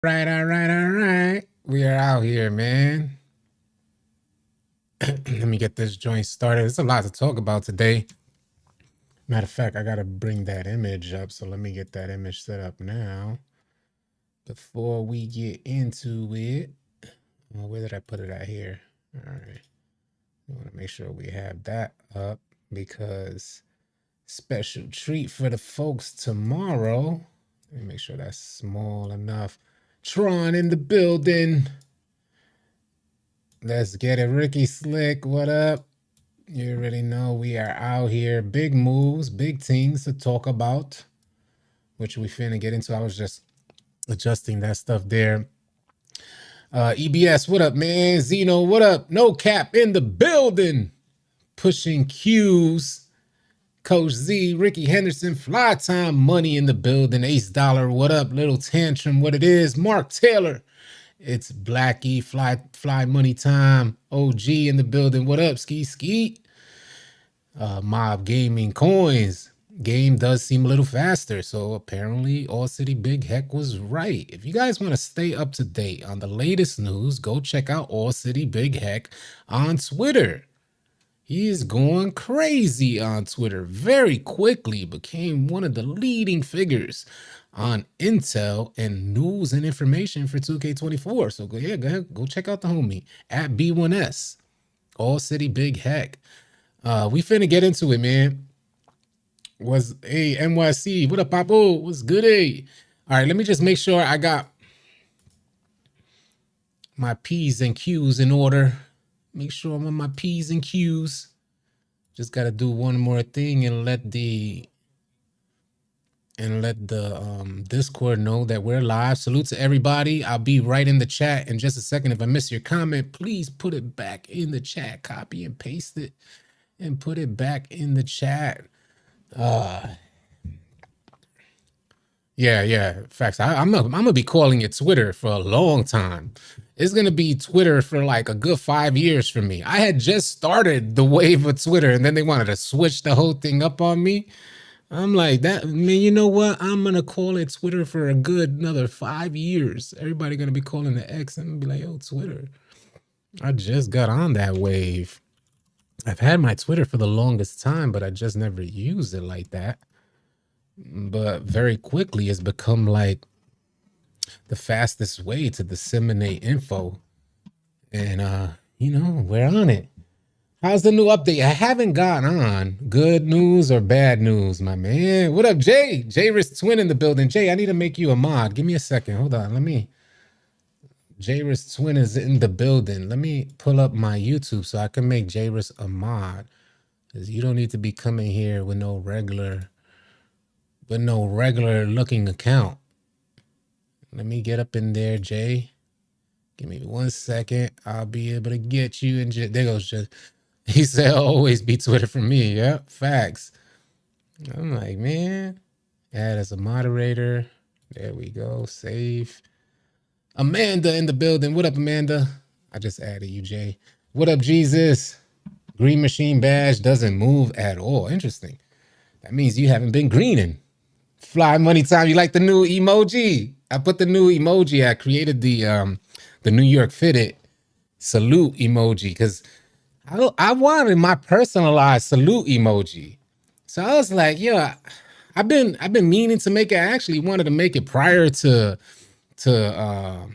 All right. We are out here, man. Let me get this joint started. There's a lot to talk about today. Matter of fact, I gotta bring that image up. So let me get that image set up now. Before we get into it, where did I put it at here? All right. I want to make sure we have that up because special treat for the folks tomorrow. Let me make sure that's small enough. Tron in the building. Let's get it. Ricky Slick, what up? You already know we are out here. Big moves, big things to talk about, which we finna get into. I was just adjusting that stuff there. EBS, what up, man? Zeno, what up? No Cap in the building. Pushing Q's. Coach Z, Ricky Henderson, Fly Time Money in the building. Ace Dollar, what up? Little Tantrum, what it is? Mark Taylor. It's Blackie, Fly Money Time. OG in the building. What up, Ski? Mob Gaming Coins. Game does seem a little faster, so apparently All City Big Heck was right. If you guys want to stay up to date on the latest news, go check out All City Big Heck on Twitter. He is going crazy on Twitter. Very quickly became one of the leading figures on intel and news and information for 2K24. So go ahead, go check out the homie at B1S, All City Big Heck. We finna get into it, man. Was a NYC? What up, Papo? What's good, All right, let me just make sure I got my P's and Q's in order. Make sure I'm on my P's and Q's. Just gotta do one more thing and let the Discord know that we're live. Salute to everybody. I'll be right in the chat in just a second. If I miss your comment, please put it back in the chat. Copy and paste it and put it back in the chat. Yeah. Facts. I'm gonna be calling it Twitter for a long time. It's gonna be Twitter for like a good 5 years for me. I had just started the wave of Twitter, and then they wanted to switch the whole thing up on me. I'm like, that man, you know what? I'm gonna call it Twitter for a good another 5 years. Everybody gonna be calling the X and be like, "Yo, Twitter." I just got on that wave. I've had my Twitter for the longest time, but I just never used it like that. But very quickly, it's become like the fastest way to disseminate info. And we're on it. How's the new update? I haven't got on. Good news or bad news, my man? What up, Jay? J-Risk Twin in the building. Jay, I need to make you a mod. Give me a second. Hold on. J-Risk Twin is in the building. Let me pull up my YouTube so I can make J-Risk a mod. Because you don't need to be coming here with no regular looking account. Let me get up in there, Jay. Give me 1 second. I'll be able to get you. And there goes just. He said, always be Twitter for me. Yep, facts. I'm like, man, add as a moderator. There we go. Save. Amanda in the building. What up, Amanda? I just added you, Jay. What up, Jesus? Green machine badge doesn't move at all. Interesting. That means you haven't been greening. Fly Money Time. You like the new emoji? I put the new emoji. I created the New York Fitted salute emoji because I wanted my personalized salute emoji. So I was like, yeah, I've been meaning to make it. I actually wanted to make it prior to NBA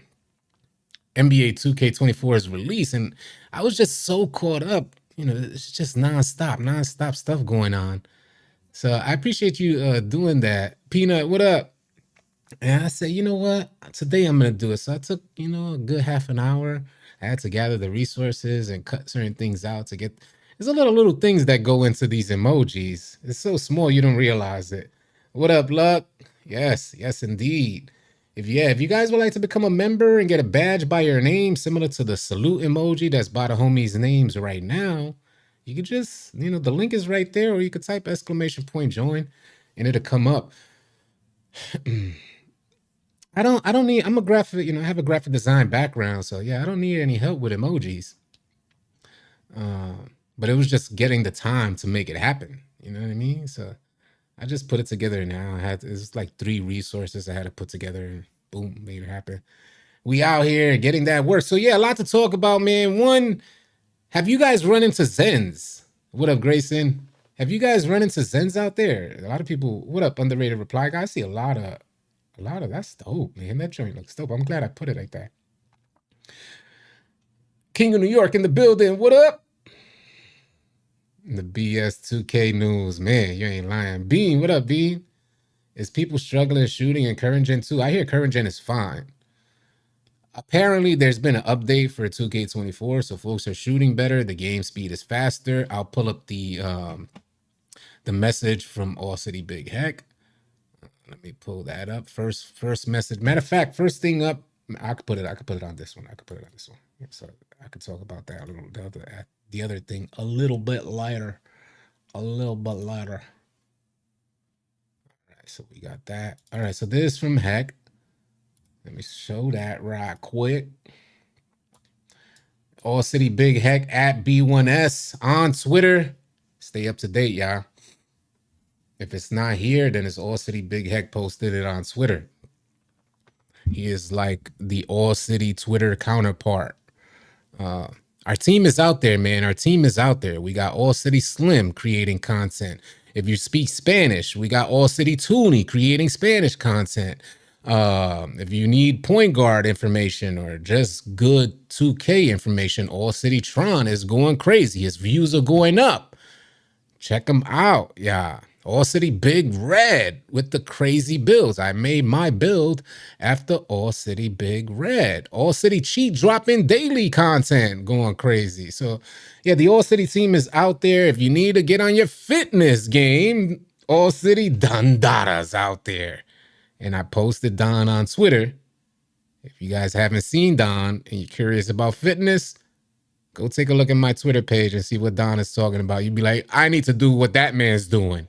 2K24's release, and I was just so caught up. It's just nonstop stuff going on. So I appreciate you doing that. Peanut, what up? And I said, you know what? Today I'm going to do it. So I took, a good half an hour. I had to gather the resources and cut certain things out to get. There's a little things that go into these emojis. It's so small you don't realize it. What up, Luck? Yes, indeed. If you guys would like to become a member and get a badge by your name, similar to the salute emoji that's by the homies' names right now, you could just, the link is right there, or you could type !join and it'll come up. I don't need, I'm a graphic, I have a graphic design background. So yeah, I don't need any help with emojis. But it was just getting the time to make it happen. You know what I mean? So I just put it together now. It was like 3 resources I had to put together, and boom, made it happen. We out here getting that work. So yeah, a lot to talk about, man. One, have you guys run into Zens? What up, Grayson? Have you guys run into Zens out there? A lot of people. What up, underrated reply guy? I see a lot of that's dope, man. That joint looks dope. I'm glad I put it like that. King of New York in the building. What up? The BS2K news, man. You ain't lying. Bean, what up, Bean? Is people struggling shooting in current gen too? I hear current gen is fine. Apparently, there's been an update for 2K24, so folks are shooting better. The game speed is faster. I'll pull up the message from All City Big Heck. Let me pull that up. First message. Matter of fact, first thing up. I could put it on this one. So I could talk about that a little. The other thing a little bit lighter. All right, so we got that. All right, so this is from Heck. Let me show that right quick. All City Big Heck at B1S on Twitter. Stay up to date, y'all. If it's not here, then it's All City Big Heck posted it on Twitter. He is like the All City Twitter counterpart. Our team is out there, man. Our team is out there. We got All City Slim creating content. If you speak Spanish, we got All City Toonie creating Spanish content. If you need point guard information or just good 2K information, All City Tron is going crazy. His views are going up. Check him out. Yeah. All City Big Red with the crazy builds. I made my build after All City Big Red. All City Cheat dropping daily content going crazy. So yeah, the All City team is out there. If you need to get on your fitness game, All City Dandara's out there. And I posted Don on Twitter. If you guys haven't seen Don and you're curious about fitness, go take a look at my Twitter page and see what Don is talking about. You'd be like, I need to do what that man's doing.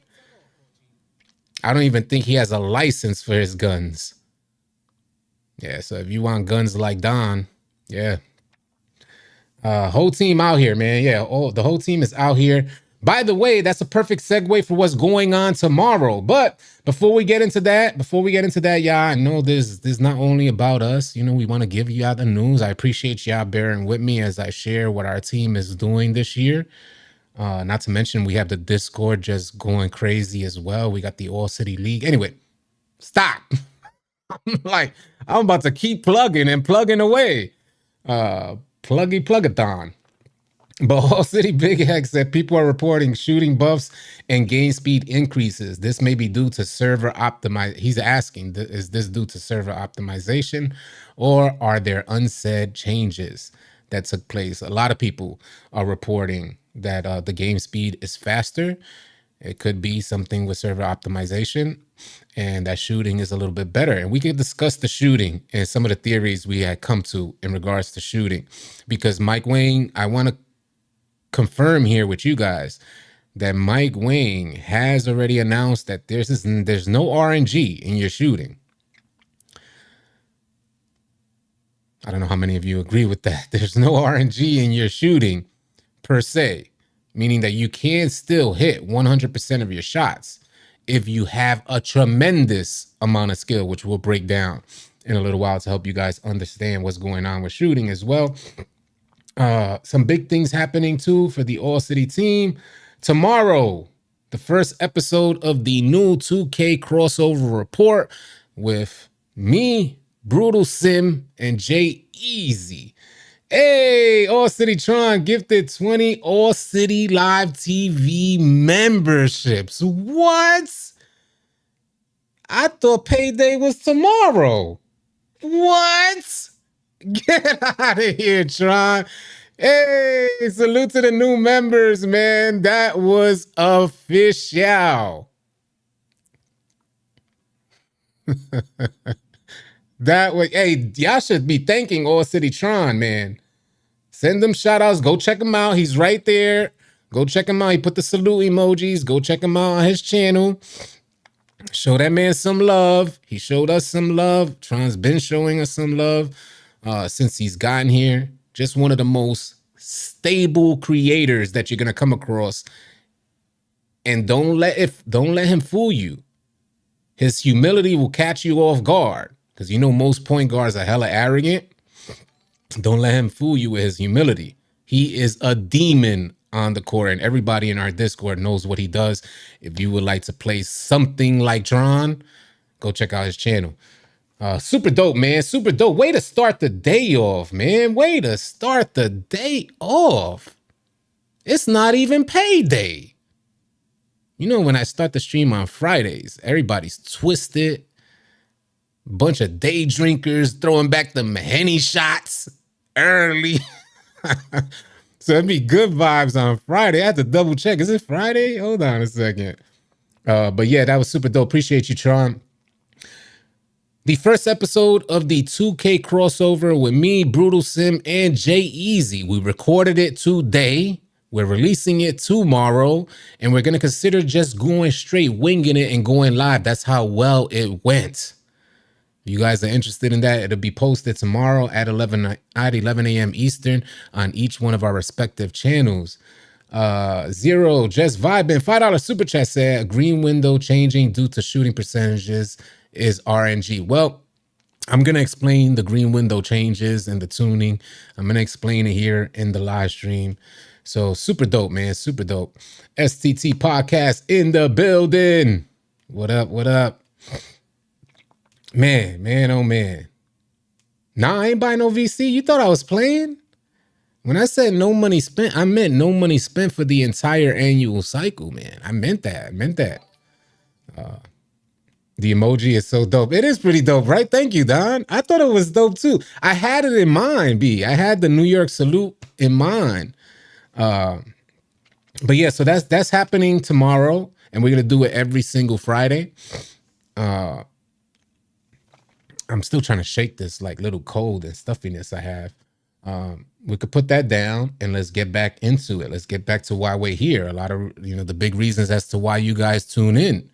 I don't even think he has a license for his guns. Yeah, so if you want guns like Don, yeah. Whole team out here, man. Yeah, the whole team is out here. By the way, that's a perfect segue for what's going on tomorrow. But before we get into that, y'all, I know this is not only about us. You know, we want to give y'all the news. I appreciate y'all bearing with me as I share what our team is doing this year. Not to mention we have the Discord just going crazy as well. We got the All City League. Anyway, stop. I'm about to keep plugging and plugging away. Plug-a-thon. But All City Big Heck said people are reporting shooting buffs and game speed increases. This may be due to server optimize. He's asking, is this due to server optimization, or are there unsaid changes that took place? A lot of people are reporting that the game speed is faster. It could be something with server optimization, and that shooting is a little bit better. And we can discuss the shooting and some of the theories we had come to in regards to shooting, because Mike Wayne, I want to confirm here with you guys that Mike Wayne has already announced that there's no RNG in your shooting. I don't know how many of you agree with that. There's no RNG in your shooting per se, meaning that you can still hit 100% of your shots if you have a tremendous amount of skill, which we'll break down in a little while to help you guys understand what's going on with shooting as well. Some big things happening too for the All City team. Tomorrow, the first episode of the new 2K crossover report with me, Brutal Sim, and Jay Easy. Hey, All City Tron gifted 20 All City Live TV memberships. What? I thought payday was tomorrow. What? Get out of here, Tron. Hey, salute to the new members, man. That was official. Hey, y'all should be thanking All City Tron, man. Send them shout outs. Go check him out. He's right there. Go check him out. He put the salute emojis. Go check him out on his channel. Show that man some love. He showed us some love. Tron's been showing us some love since he's gotten here. Just one of the most stable creators that you're gonna come across. And don't let him fool you. His humility will catch you off guard. Because you know most point guards are hella arrogant. Don't let him fool you with his humility. He is a demon on the court, and everybody in our Discord knows what he does. If you would like to play something like Tron, go check out his channel. Super dope, man. Super dope. Way to start the day off, man. Way to start the day off. It's not even payday. You know, when I start the stream on Fridays, everybody's twisted. Bunch of day drinkers throwing back the Henny shots early. So it'd be good vibes on Friday. I have to double check. Is it Friday? Hold on a second. But yeah, that was super dope. Appreciate you, Tron. The first episode of the 2K crossover with me, Brutal Sim, and Jay Easy. We recorded it today. We're releasing it tomorrow, and we're going to consider just going straight, winging it, and going live. That's how well it went. If you guys are interested in that, it'll be posted tomorrow at 11 a.m. Eastern on each one of our respective channels. Zero, just vibing. $5 super chat said, green window changing due to shooting percentages is RNG. Well, I'm going to explain the green window changes and the tuning. I'm going to explain it here in the live stream. So super dope, man. Super dope. STT podcast in the building. What up? What up? Man, oh man. Nah, I ain't buying no VC. You thought I was playing? When I said no money spent, I meant no money spent for the entire annual cycle, man. I meant that. The emoji is so dope. It is pretty dope, right? Thank you, Don. I thought it was dope too. I had it in mind, B. I had the New York salute in mind. But yeah, so that's happening tomorrow, and we're gonna do it every single Friday. I'm still trying to shake this like little cold and stuffiness I have. We could put that down and let's get back into it. Let's get back to why we're here. A lot of, the big reasons as to why you guys tune in.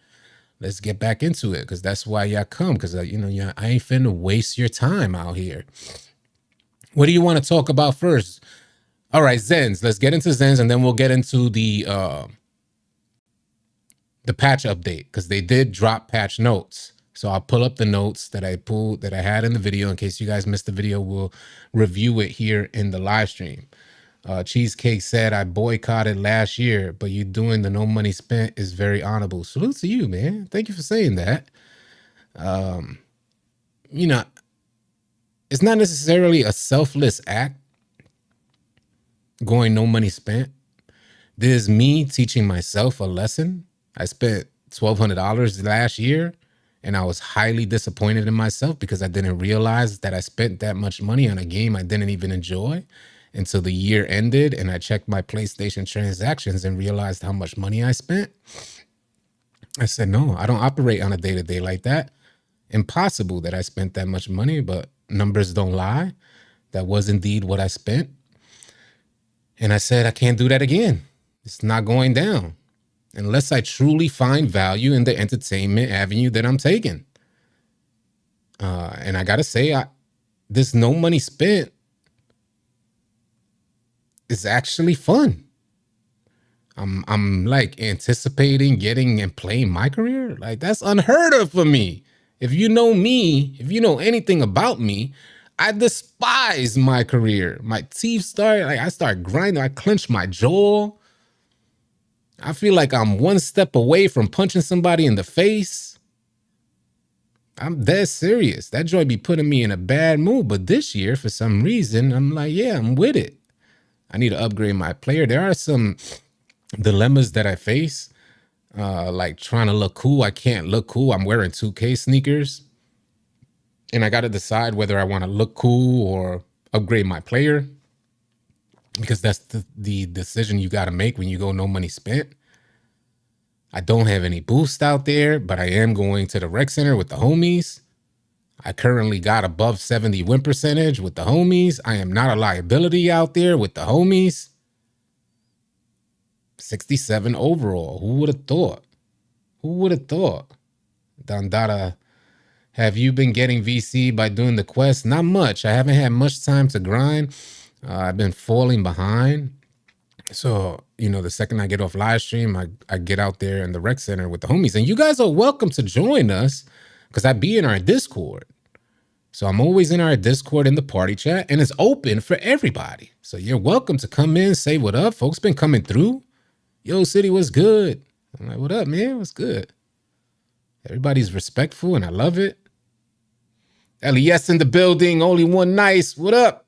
Let's get back into it, because that's why y'all come, because, I ain't finna waste your time out here. What do you want to talk about first? All right, Zens. Let's get into Zens, and then we'll get into the patch update, because they did drop patch notes. So I'll pull up the notes that I had in the video. In case you guys missed the video, we'll review it here in the live stream. Cheesecake said, I boycotted last year, but you doing the no money spent is very honorable. Salute to you, man. Thank you for saying that. It's not necessarily a selfless act going no money spent. This is me teaching myself a lesson. I spent $1,200 last year, and I was highly disappointed in myself because I didn't realize that I spent that much money on a game I didn't even enjoy until the year ended, and I checked my PlayStation transactions and realized how much money I spent. I said, no, I don't operate on a day-to-day like that. Impossible that I spent that much money, but numbers don't lie. That was indeed what I spent. And I said, I can't do that again. It's not going down unless I truly find value in the entertainment avenue that I'm taking. And I got to say, this no money spent is actually fun. I'm like anticipating getting and playing MyCareer. Like, that's unheard of for me. If you know me, if you know anything about me, I despise MyCareer. My teeth I start grinding. I clench my jaw. I feel like I'm one step away from punching somebody in the face. I'm dead serious. That joy be putting me in a bad mood. But this year, for some reason, I'm like, yeah, I'm with it. I need to upgrade my player. There are some dilemmas that I face, like trying to look cool. I can't look cool. I'm wearing 2K sneakers, and I got to decide whether I want to look cool or upgrade my player, because that's the decision you got to make when you go no money spent. I don't have any boost out there, but I am going to the rec center with the homies. I currently got above 70 win percentage with the homies. I am not a liability out there with the homies. 67 overall. Who would have thought? Dandara, have you been getting VC by doing the quest? Not much. I haven't had much time to grind. I've been falling behind. So, the second I get off live stream, I get out there in the rec center with the homies. And you guys are welcome to join us, because I be in our Discord. So I'm always in our Discord in the party chat, and it's open for everybody. So you're welcome to come in, say what up. Folks been coming through. Yo, City, what's good? I'm like, what up, man? What's good? Everybody's respectful, and I love it. LES in the building, only one nice. What up?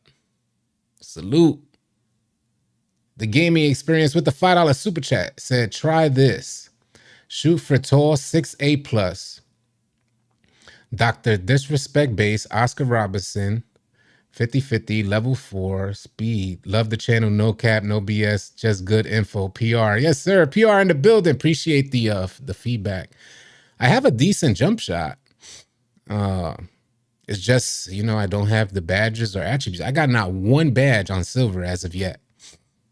Salute. The gaming experience with the $5 super chat said, try this. Shoot for tall 6A plus. Dr. Disrespect Base, Oscar Robinson, 50/50, level 4, speed. Love the channel, no cap, no BS, just good info. PR. Yes, sir. PR in the building. Appreciate the feedback. I have a decent jump shot. It's just, I don't have the badges or attributes. I got not one badge on silver as of yet.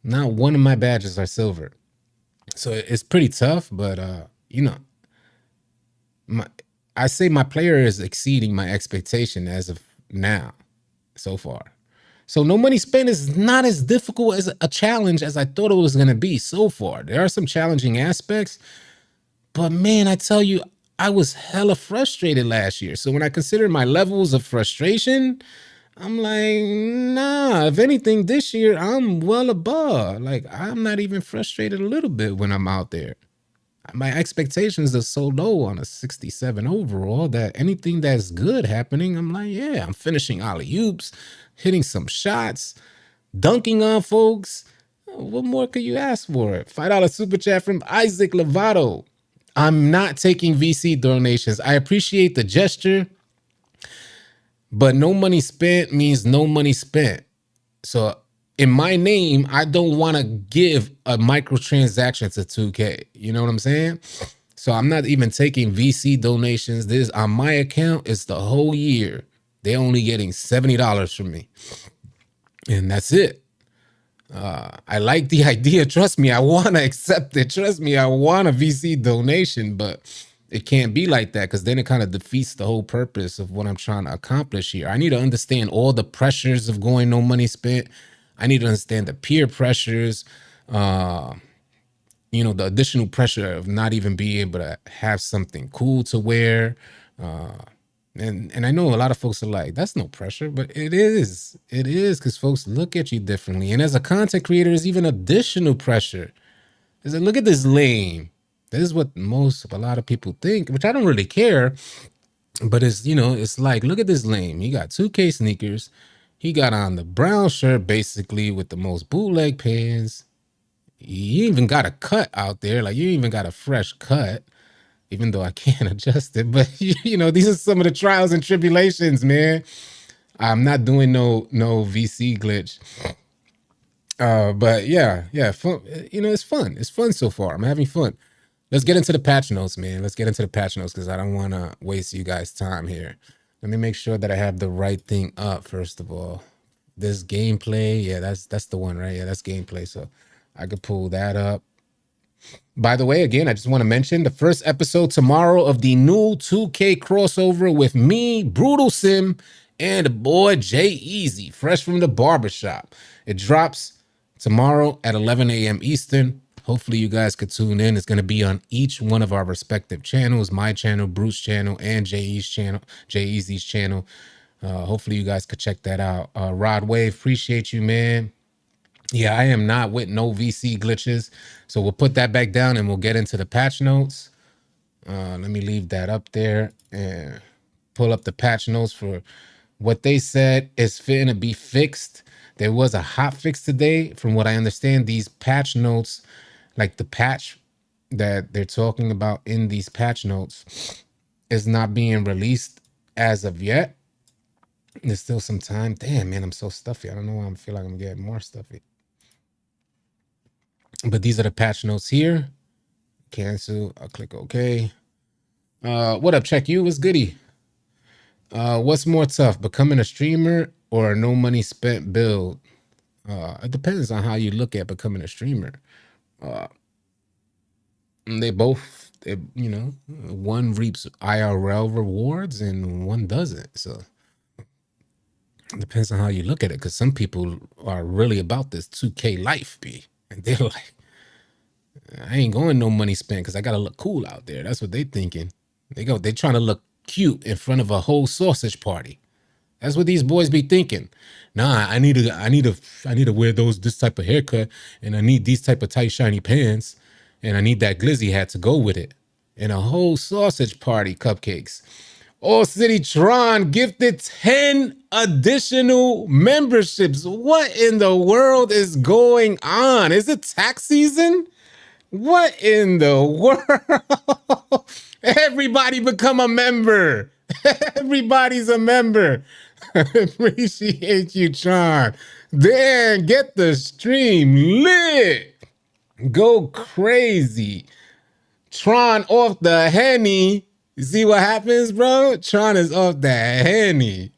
Not one of my badges are silver. So it's pretty tough, but I say my player is exceeding my expectation as of now, so far. So no money spent is not as difficult as a challenge as I thought it was going to be so far. There are some challenging aspects, but man, I tell you, I was hella frustrated last year. So when I consider my levels of frustration, I'm like, nah, if anything, this year I'm well above. Like, I'm not even frustrated a little bit when I'm out there. My expectations are so low on a 67 overall that anything that's good happening, I'm like, yeah, I'm finishing alley-oops, hitting some shots, dunking on folks. What more could you ask for? $5 super chat from Isaac Lovato. I'm not taking VC donations. I appreciate the gesture, but no money spent means no money spent. So in my name, I don't want to give a microtransaction to 2K. You know what I'm saying? So I'm not even taking VC donations. This on my account, it's the whole year. They're only getting $70 from me. And that's it. I like the idea. Trust me, I want to accept it. Trust me, I want a VC donation, but it can't be like that because then it kind of defeats the whole purpose of what I'm trying to accomplish here. I need to understand all the pressures of going no money spent. I need to understand the peer pressures, the additional pressure of not even being able to have something cool to wear. And I know a lot of folks are like, that's no pressure, but it is. It is because folks look at you differently. And as a content creator, there's even additional pressure. Is like, look at this lame. This is what a lot of people think, which I don't really care. But it's like, look at this lame. He got 2K sneakers. He got on the brown shirt, basically, with the most bootleg pants. You even got a cut out there. Like, you even got a fresh cut, even though I can't adjust it. But, these are some of the trials and tribulations, man. I'm not doing no VC glitch. But, yeah, fun. It's fun. It's fun so far. I'm having fun. Let's get into the patch notes, man. Let's get into the patch notes because I don't want to waste you guys' time here. Let me make sure that I have the right thing up, first of all. This gameplay, yeah, that's the one, right? Yeah, that's gameplay, so I could pull that up. By the way, again, I just want to mention the first episode tomorrow of the new 2K crossover with me, Brutal Sim, and the boy Jay Easy, fresh from the barbershop. It drops tomorrow at 11 a.m. Eastern. Hopefully you guys could tune in. It's going to be on each one of our respective channels, my channel, Bruce's channel, and Jay Easy's channel. Hopefully you guys could check that out. Rod Wave, appreciate you, man. Yeah, I am not with no VC glitches. So we'll put that back down and we'll get into the patch notes. Let me leave that up there and pull up the patch notes for what they said is fitting to be fixed. There was a hot fix today. From what I understand, these patch notes, like the patch that they're talking about in these patch notes, is not being released as of yet. There's still some time. Damn, man, I'm so stuffy. I don't know why I feel like I'm getting more stuffy. But these are the patch notes here. Cancel. I'll click OK. What up, Check You? What's goody? What's more tough, becoming a streamer or a no money spent build? It depends on how you look at becoming a streamer. They both, one reaps IRL rewards and one doesn't. So it depends on how you look at it, because some people are really about this 2K life, B. And they're like, I ain't going no money spent because I got to look cool out there. That's what they thinking. They trying to look cute in front of a whole sausage party. That's what these boys be thinking. Nah, I need to wear this type of haircut, and I need these type of tight shiny pants, and I need that glizzy hat to go with it, and a whole sausage party cupcakes. All City Tron gifted 10 additional memberships. What in the world is going on? Is it tax season? What in the world? Everybody become a member. Everybody's a member. Appreciate you, Tron. Damn, get the stream lit. Go crazy. Tron off the Henny. You see what happens, bro? Tron is off the Henny.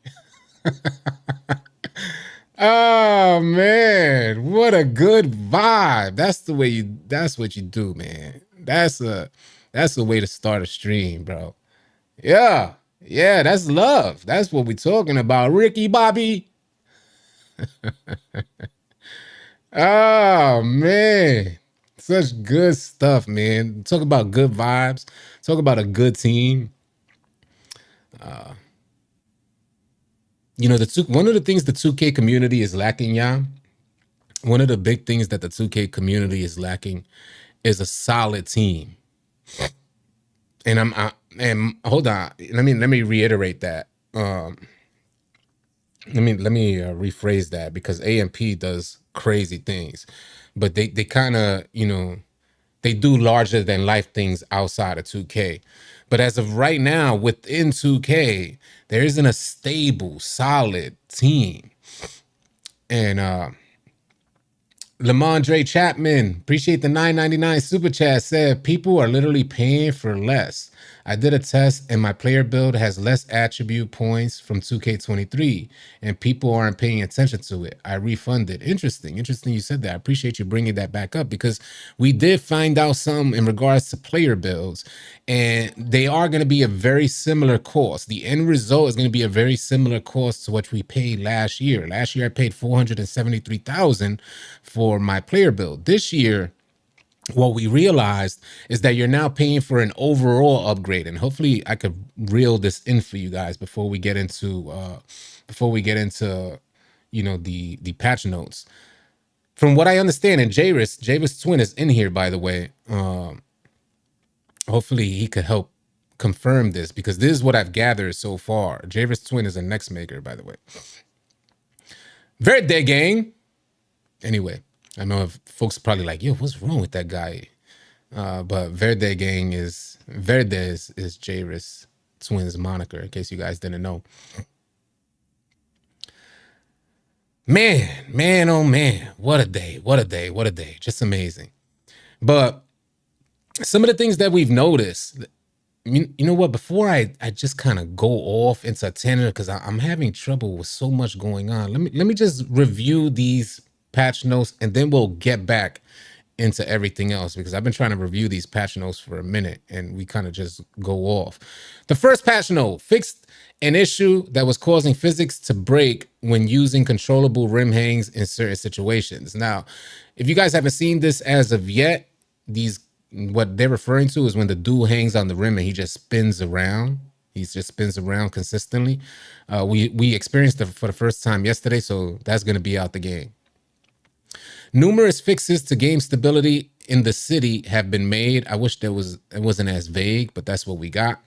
Oh man, what a good vibe. That's what you do, man. That's a way to start a stream, bro. Yeah. Yeah, that's love. That's what we're talking about. Ricky Bobby. Oh man. Such good stuff, man. Talk about good vibes. Talk about a good team. You know, one of the things the 2K community is lacking, y'all. One of the big things that the 2K community is lacking is a solid team. And hold on. Let me reiterate that. Let me rephrase that, because AMP does crazy things, but they kind of, you know, they do larger than life things outside of 2K. But as of right now, within 2K, there isn't a stable, solid team. And Lamondre Chapman, appreciate the $9.99 super chat, said people are literally paying for less. I did a test and my player build has less attribute points from 2K23 and people aren't paying attention to it. I refunded. Interesting you said that. I appreciate you bringing that back up, because we did find out some in regards to player builds, and they are going to be a very similar cost. The end result is going to be a very similar cost to what we paid last year. Last year I paid $473,000 for my player build. This year, what we realized is that you're now paying for an overall upgrade, and hopefully I could reel this in for you guys before we get into you know, the patch notes. From what I understand, and Javis Twin is in here, by the way. Hopefully he could help confirm this, because this is what I've gathered so far. Javis Twin is a next maker, by the way. Verde gang. Anyway, I know if folks are probably like, yo, what's wrong with that guy? But Verde gang is Jairus Twins moniker, in case you guys didn't know. Man, oh man, what a day. Just amazing. But some of the things that we've noticed, you know what, before I just kind of go off into a tangent, because I'm having trouble with so much going on, let me just review these patch notes, and then we'll get back into everything else, because I've been trying to review these patch notes for a minute and we kind of just go off. The first patch note fixed an issue that was causing physics to break when using controllable rim hangs in certain situations. Now, if you guys haven't seen this as of yet, what they're referring to is when the dude hangs on the rim and he just spins around. He just spins around consistently. We experienced it for the first time yesterday, so that's going to be out the game. Numerous fixes to game stability in the city have been made. I wish it wasn't as vague, but that's what we got.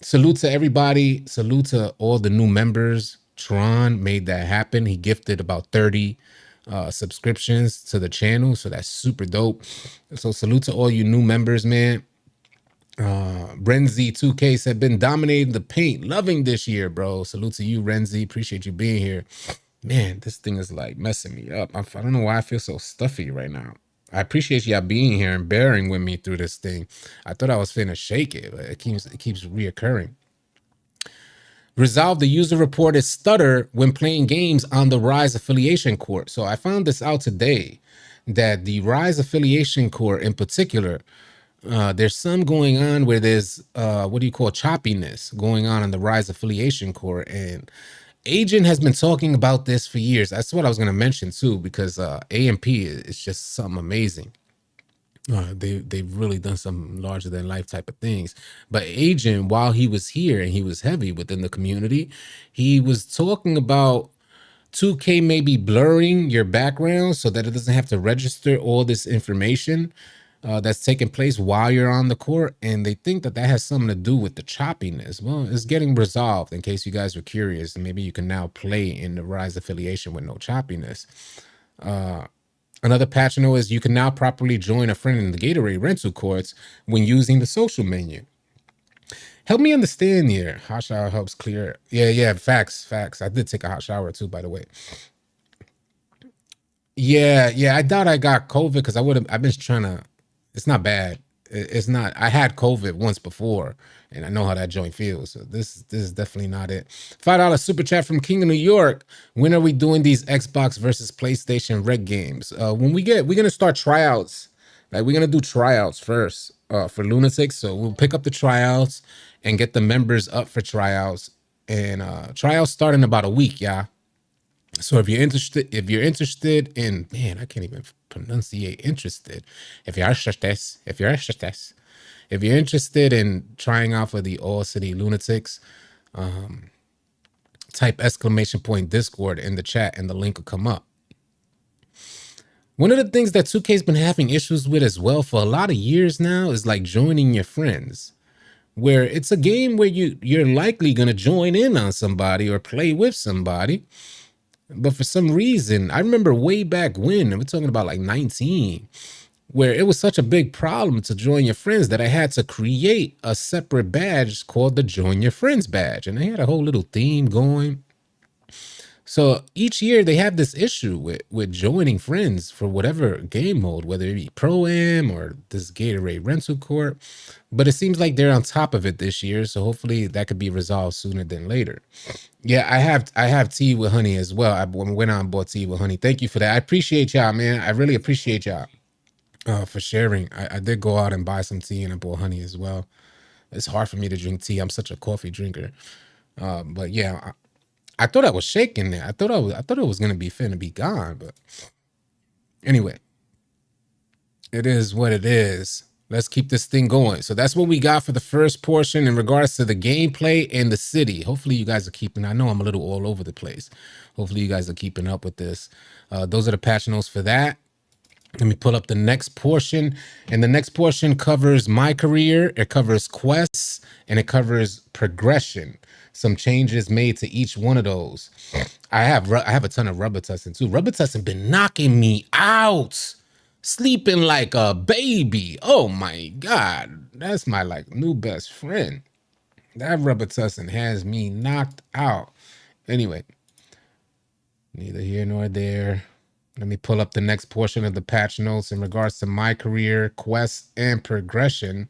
Salute to everybody. Salute to all the new members. Tron made that happen. He gifted about 30 subscriptions to the channel, so that's super dope. So salute to all you new members, man. Renzi 2K said, been dominating the paint, loving this year, bro. Salute to you, Renzi. Appreciate you being here. Man, this thing is like messing me up. I don't know why I feel so stuffy right now. I appreciate y'all being here and bearing with me through this thing. I thought I was finna shake it, but it keeps reoccurring. Resolve the user reported stutter when playing games on the Rise affiliation court. So I found this out today, that the Rise affiliation court in particular, there's some going on where there's choppiness going on the Rise affiliation court, and Agent has been talking about this for years. That's what I was going to mention too, because AMP is just something amazing. They've really done some larger than life type of things. But Agent, while he was here and he was heavy within the community, he was talking about 2K maybe blurring your background so that it doesn't have to register all this information that's taking place while you're on the court. And they think that that has something to do with the choppiness. Well, it's getting resolved in case you guys were curious. And maybe you can now play in the Rise affiliation with no choppiness. Another patch note is you can now properly join a friend in the Gatorade rental courts when using the social menu. Help me understand here. Hot shower helps clear. Yeah, facts, facts. I did take a hot shower too, by the way. Yeah. I doubt I got COVID because I would have. I've been trying to. It's not bad. It's not. I had COVID once before, and I know how that joint feels. So this is definitely not it. $5 super chat from King of New York. When are we doing these Xbox versus PlayStation Red games? When we're gonna start tryouts. Like we're gonna do tryouts first for Lunatics. So we'll pick up the tryouts and get the members up for tryouts. And tryouts start in about a week, yeah. So if you're interested in, man, I can't even pronunciate interested. If you're interested in trying out for the All City Lunatics, type exclamation point Discord in the chat and the link will come up. One of the things that 2K's been having issues with as well for a lot of years now is like joining your friends, where it's a game where you're likely gonna join in on somebody or play with somebody. But for some reason, I remember way back when, and we're talking about like 19, where it was such a big problem to join your friends that I had to create a separate badge called the Join Your Friends badge. And they had a whole little theme going. So each year they have this issue with joining friends for whatever game mode, whether it be Pro-Am or this Gatorade rental court. But it seems like they're on top of it this year. So hopefully that could be resolved sooner than later. Yeah, I have tea with honey as well. I went on and bought tea with honey. Thank you for that. I appreciate y'all, man. I really appreciate y'all for sharing. I did go out and buy some tea and I bought honey as well. It's hard for me to drink tea. I'm such a coffee drinker. But yeah, I thought I was shaking there. I thought it was gonna be finna be gone. But anyway, it is what it is. Let's keep this thing going. So that's what we got for the first portion in regards to the gameplay and the city. Hopefully you guys are keeping, I know I'm a little all over the place. Hopefully you guys are keeping up with this. Those are the patch notes for that. Let me pull up the next portion. And the next portion covers MyCareer, it covers quests, and it covers progression. Some changes made to each one of those. I have a ton of rubber tussing too. Rubber tussing been knocking me out. Sleeping like a baby. Oh my God. That's my like new best friend. That rubber tussin has me knocked out. Anyway, neither here nor there. Let me pull up the next portion of the patch notes in regards to MyCareer, quests, and progression.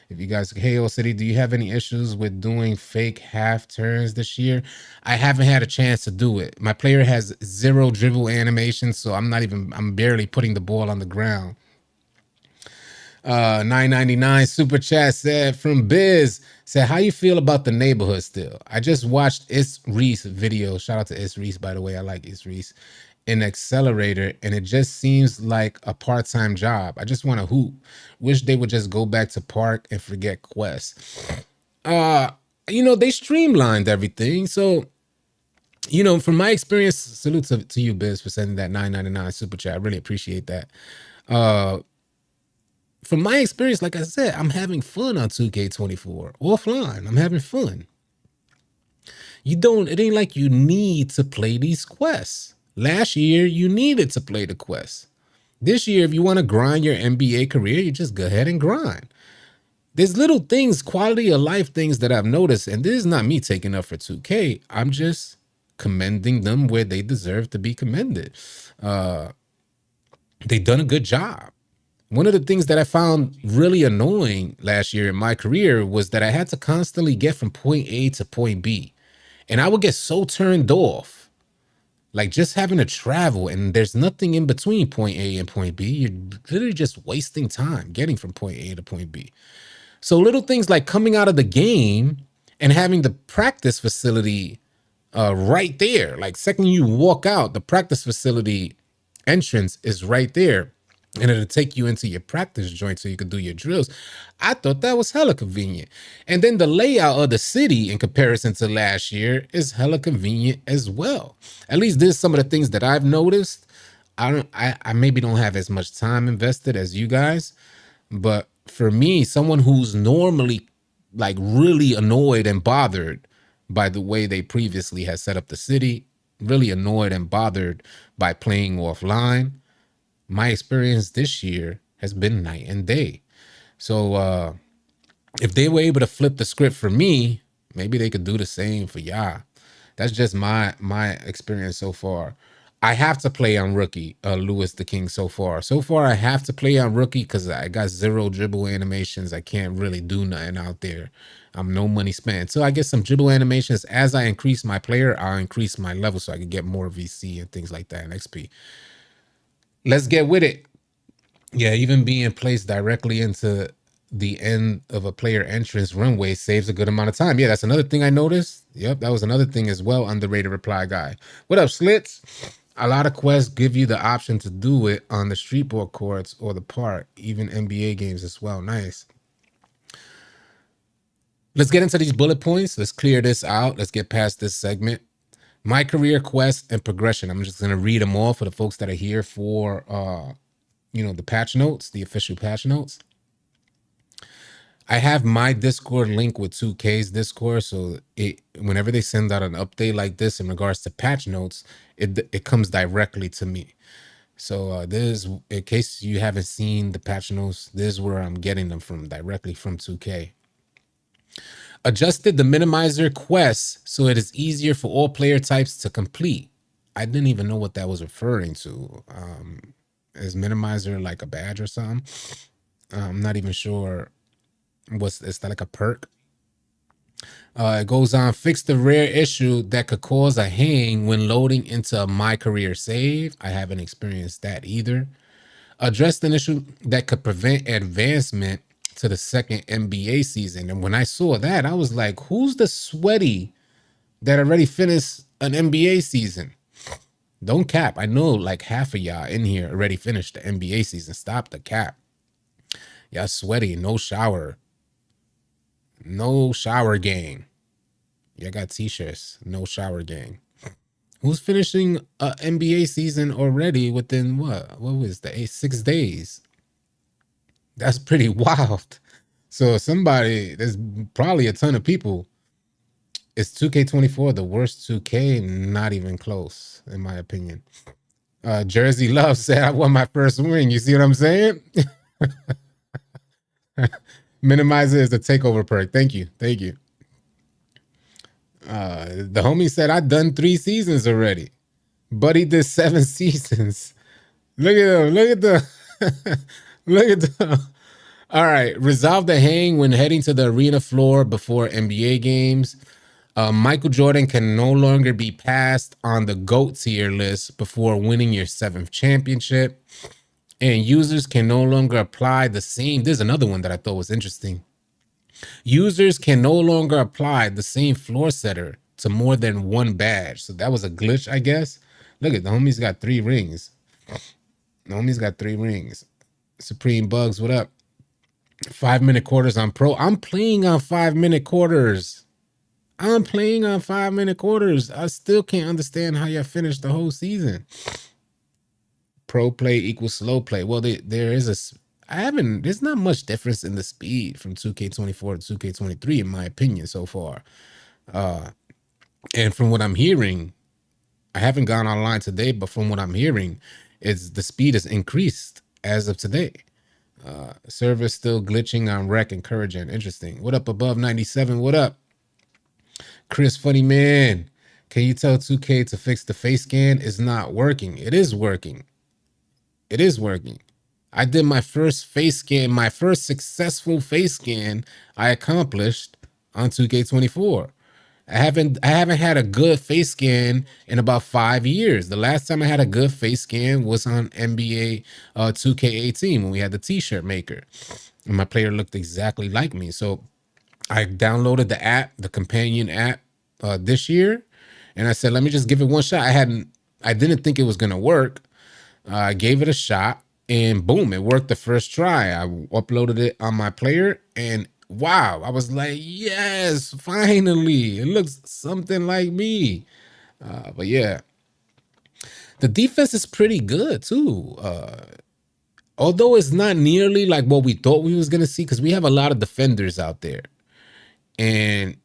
If you guys, hey, Old City, do you have any issues with doing fake half turns this year? I haven't had a chance to do it. My player has 0 dribble animation, so I'm barely putting the ball on the ground. 999 super chat said from Biz said, how you feel about the neighborhood still? I just watched Is Reese video. Shout out to Is Reese, by the way. I like Is Reese. An accelerator, and it just seems like a part-time job. I just want to hoop. Wish they would just go back to park and forget quests. They streamlined everything. So, from my experience, salute to you, Biz, for sending that 999 super chat. I really appreciate that. From my experience, like I said, I'm having fun on 2K24 offline. I'm having fun. It ain't like you need to play these quests. Last year, you needed to play the quests. This year, if you want to grind your NBA career, you just go ahead and grind. There's little things, quality of life things that I've noticed, and this is not me taking up for 2K. I'm just commending them where they deserve to be commended. They've done a good job. One of the things that I found really annoying last year in MyCareer was that I had to constantly get from point A to point B. And I would get so turned off. Like just having to travel and there's nothing in between point A and point B. You're literally just wasting time getting from point A to point B. So little things like coming out of the game and having the practice facility right there. Like second you walk out, the practice facility entrance is right there. and it'll take you into your practice joint so you could do your drills. I thought that was hella convenient. And then the layout of the city in comparison to last year is hella convenient as well. At least there's some of the things that I've noticed. I maybe don't have as much time invested as you guys, but for me, someone who's normally like really annoyed and bothered by the way they previously had set up the city, really annoyed and bothered by playing offline, my experience this year has been night and day. So if they were able to flip the script for me, maybe they could do the same for y'all. That's just my experience so far. I have to play on rookie, Lewis the King so far. So far, I have to play on rookie because I got 0 dribble animations. I can't really do nothing out there. I'm no money spent. So I get some dribble animations. As I increase my player, I'll increase my level so I can get more VC and things like that in XP. Let's get with it. Yeah, even being placed directly into the end of a player entrance runway saves a good amount of time. Yeah, that's another thing I noticed. Yep, that was another thing as well. Underrated reply guy. What up, Slits? A lot of quests give you the option to do it on the streetball courts or the park, even NBA games as well. Nice. Let's get into these bullet points. Let's clear this out. Let's get past this segment. My career quest and progression. I'm just gonna read them all for the folks that are here for the patch notes, the official patch notes. I have my Discord link with 2K's Discord, so whenever they send out an update like this in regards to patch notes, it comes directly to me. So this, in case you haven't seen the patch notes, this is where I'm getting them from, directly from 2K. Adjusted the minimizer quest so it is easier for all player types to complete. I didn't even know what that was referring to. Is minimizer like a badge or something? I'm not even sure. Is that like a perk? It goes on, fix the rare issue that could cause a hang when loading into a MyCareer save. I haven't experienced that either. Address an issue that could prevent advancement to the second NBA season. And when I saw that, I was like, who's the sweaty that already finished an NBA season? Don't cap. I know like half of y'all in here already finished the NBA season. Stop the cap. Y'all sweaty, no shower. No shower gang. Y'all got t-shirts. No shower gang. Who's finishing a NBA season already within what? What was the 6 days? That's pretty wild. So there's probably a ton of people. Is 2K24 the worst 2K? Not even close, in my opinion. Jersey Love said I won my first win. You see what I'm saying? Minimizer is the takeover perk. Thank you. Thank you. The homie said I done 3 seasons already. Buddy did 7 seasons. Look at him. Look at the look at the. All right. Resolve the hang when heading to the arena floor before NBA games. Michael Jordan can no longer be passed on the GOAT tier list before winning your 7th championship. And users can no longer apply the same. There's another one that I thought was interesting. Users can no longer apply the same floor setter to more than 1 badge. So that was a glitch, I guess. Look at the homie's got 3 rings. The homie's got 3 rings. Supreme Bugs, what up? 5-minute quarters on pro. I'm playing on 5-minute quarters. I'm playing on 5-minute quarters. I still can't understand how y'all finished the whole season. Pro play equals slow play. Well, there is there's not much difference in the speed from 2K24 to 2K23, in my opinion, so far. And from what I'm hearing, I haven't gone online today, but from what I'm hearing, the speed is increased as of today. Server still glitching on rec and courage and interesting. What up, above 97? What up? Chris Funny Man. Can you tell 2K to fix the face scan? It's not working. It is working. It is working. I did my first face scan, my first successful face scan I accomplished on 2K24. I haven't had a good face scan in about 5 years. The last time I had a good face scan was on NBA 2K18 when we had the t-shirt maker. And my player looked exactly like me. So I downloaded the app, the companion app, this year, and I said, let me just give it one shot. I didn't think it was gonna work. I gave it a shot, and boom, it worked the first try. I uploaded it on my player, and wow, I was like, yes, finally, it looks something like me. But yeah, the defense is pretty good too. Although it's not nearly like what we thought we was gonna see, because we have a lot of defenders out there, and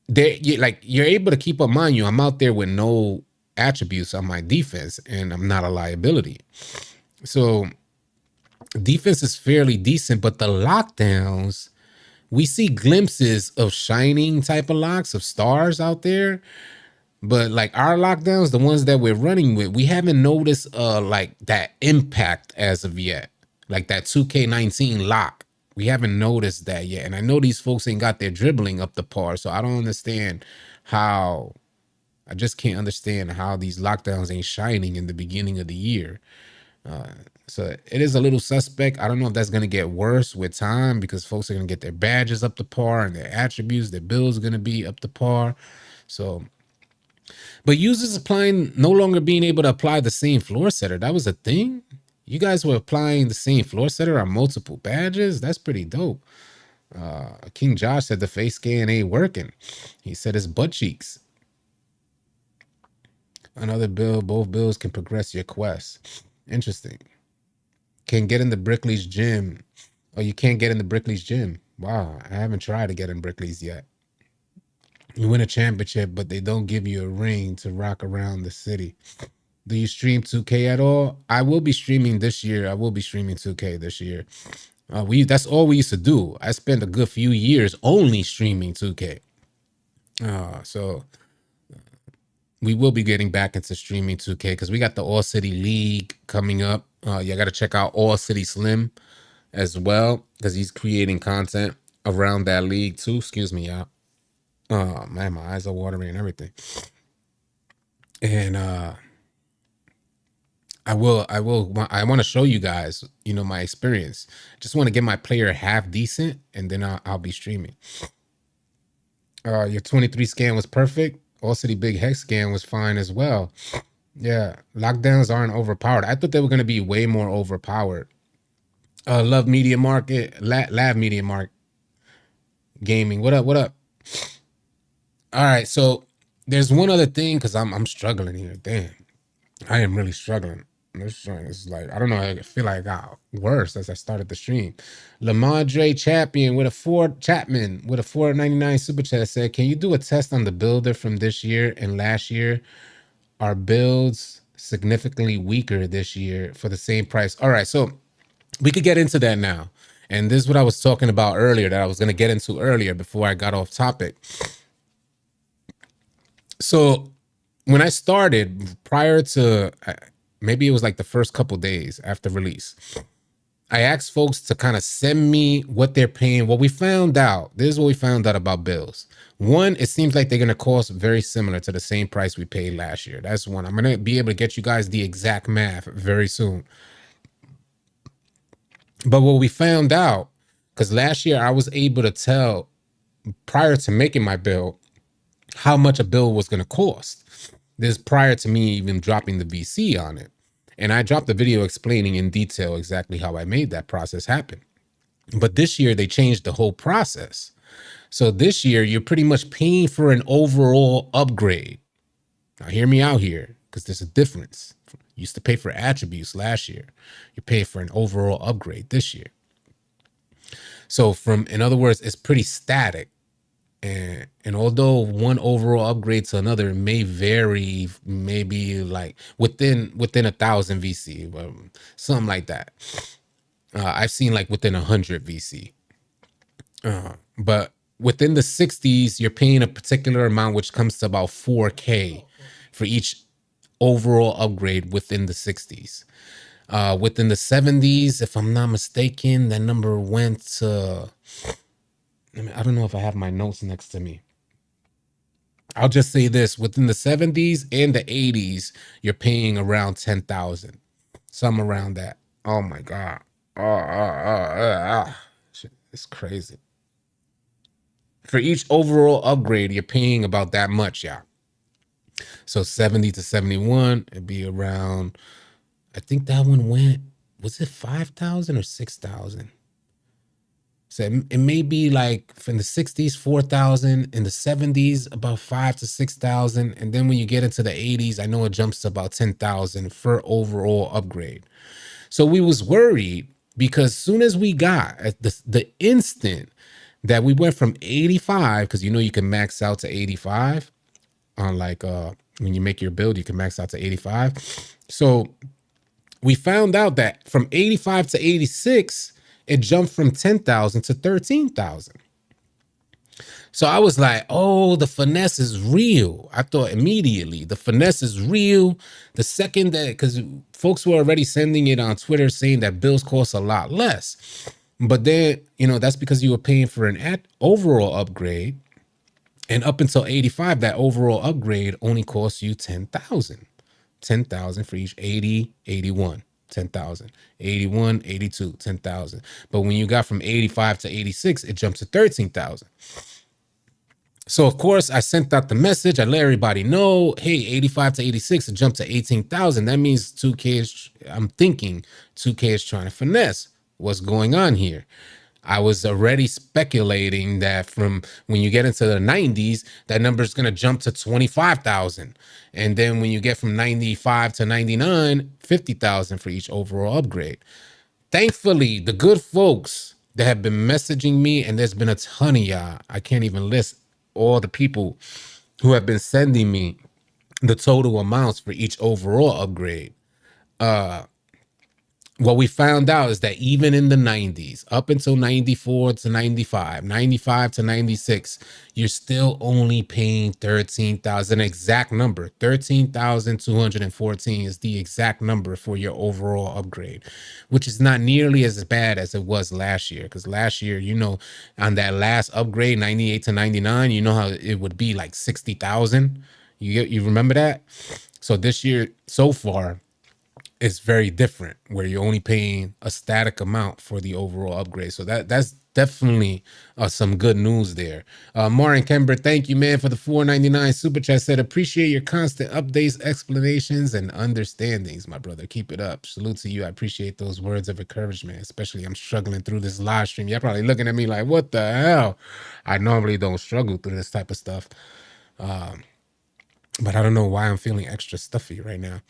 like you're able to keep up. Mind you, I'm out there with no attributes on my defense, and I'm not a liability. So defense is fairly decent, but the lockdowns, we see glimpses of shining type of locks of stars out there. But like our lockdowns, the ones that we're running with, we haven't noticed like that impact as of yet. Like that 2K19 lock. We haven't noticed that yet. And I know these folks ain't got their dribbling up to par. So I don't understand how, I just can't understand how these lockdowns ain't shining in the beginning of the year. So it is a little suspect. I don't know if that's going to get worse with time, because folks are going to get their badges up to par and their attributes, their bills are going to be up to par. So, but users applying, no longer being able to apply the same floor setter. That was a thing. You guys were applying the same floor setter on multiple badges. That's pretty dope. King Josh said the face scan ain't working. He said his butt cheeks. Another bill, both bills can progress your quest. Interesting. Can get in the Brickley's gym. Oh, you can't get in the Brickley's gym. Wow, I haven't tried to get in Brickley's yet. You win a championship, but they don't give you a ring to rock around the city. Do you stream 2K at all? I will be streaming this year. I will be streaming 2K this year. That's all we used to do. I spent a good few years only streaming 2K. So we will be getting back into streaming 2K, because we got the All City League coming up. You got to check out All City Slim as well, because he's creating content around that league too. Excuse me, y'all. Oh man, my eyes are watering and everything. And I want to show you guys, my experience. Just want to get my player half decent, and then I'll be streaming. Your 23 scan was perfect. All City Big Hex scan was fine as well. Yeah, lockdowns aren't overpowered. I thought they were going to be way more overpowered. Love Media Market, Lav Media Market Gaming. What up? What up? All right, so there's one other thing, because I'm struggling here. Damn, I am really struggling. It's like, I don't know. I feel like I got worse as I started the stream. Lamondre Chapman with a $4.99 super chat said, "Can you do a test on the builder from this year and last year? Are builds significantly weaker this year for the same price?" All right, so we could get into that now. And this is what I was talking about earlier, that I was going to get into earlier before I got off topic. So when I started, prior to maybe it was like the first couple days after release, I asked folks to kind of send me what they're paying. What we found out, this is what we found out about bills. One, it seems like they're going to cost very similar to the same price we paid last year. That's one. I'm going to be able to get you guys the exact math very soon. But what we found out, because last year I was able to tell prior to making my bill how much a bill was going to cost. This prior to me even dropping the VC on it. And I dropped a video explaining in detail exactly how I made that process happen. But this year they changed the whole process. So this year you're pretty much paying for an overall upgrade. Now hear me out here, because there's a difference. You used to pay for attributes last year. You pay for an overall upgrade this year. So in other words, it's pretty static. And although one overall upgrade to another may vary, maybe like within 1,000 VC, something like that. I've seen like within 100 VC. But within the 60s, you're paying a particular amount, which comes to about 4K for each overall upgrade within the 60s. Within the 70s, if I'm not mistaken, that number went to, I don't know if I have my notes next to me. I'll just say this: within the 70s and the 80s, you're paying around 10,000, some around that. Oh my God. It's crazy. For each overall upgrade, you're paying about that much, yeah. So 70 to 71, it'd be around, I think that one went, was it 5,000 or 6,000? So it may be like from the 60s, 4,000, in the 70s, about 5 to 6,000. And then when you get into the 80s, I know it jumps to about 10,000 for overall upgrade. So we was worried because soon as we got at the instant that we went from 85, because you know you can max out to 85 on like when you make your build, you can max out to 85. So we found out that from 85 to 86, it jumped from 10,000 to 13,000. So I was like, oh, the finesse is real. I thought immediately the finesse is real. The second that, because folks were already sending it on Twitter saying that bills cost a lot less. But then, that's because you were paying for an overall upgrade. And up until 85, that overall upgrade only costs you 10,000. 10,000 for each 80, 81. 10,000, 81, 82, 10,000. But when you got from 85 to 86, it jumped to 13,000. So, of course, I sent out the message. I let everybody know, hey, 85 to 86, it jumped to 18,000. That means 2K is, I'm thinking 2K is trying to finesse. What's going on here? I was already speculating that from when you get into the 90s, that number is going to jump to 25,000. And then when you get from 95 to 99, 50,000 for each overall upgrade. Thankfully, the good folks that have been messaging me, and there's been a ton of y'all, I can't even list all the people who have been sending me the total amounts for each overall upgrade. What we found out is that even in the 90s, up until 94 to 95, 95 to 96, you're still only paying 13,000, exact number. 13,214 is the exact number for your overall upgrade, which is not nearly as bad as it was last year. Because last year, on that last upgrade, 98 to 99, you know how it would be like 60,000. You remember that? So this year, so far, it's very different where you're only paying a static amount for the overall upgrade. So that's definitely some good news there. Marin Kember, thank you, man, for the $4.99 super chat. Said, appreciate your constant updates, explanations, and understandings, my brother. Keep it up. Salute to you. I appreciate those words of encouragement, especially I'm struggling through this live stream. You're probably looking at me like, what the hell? I normally don't struggle through this type of stuff. But I don't know why I'm feeling extra stuffy right now.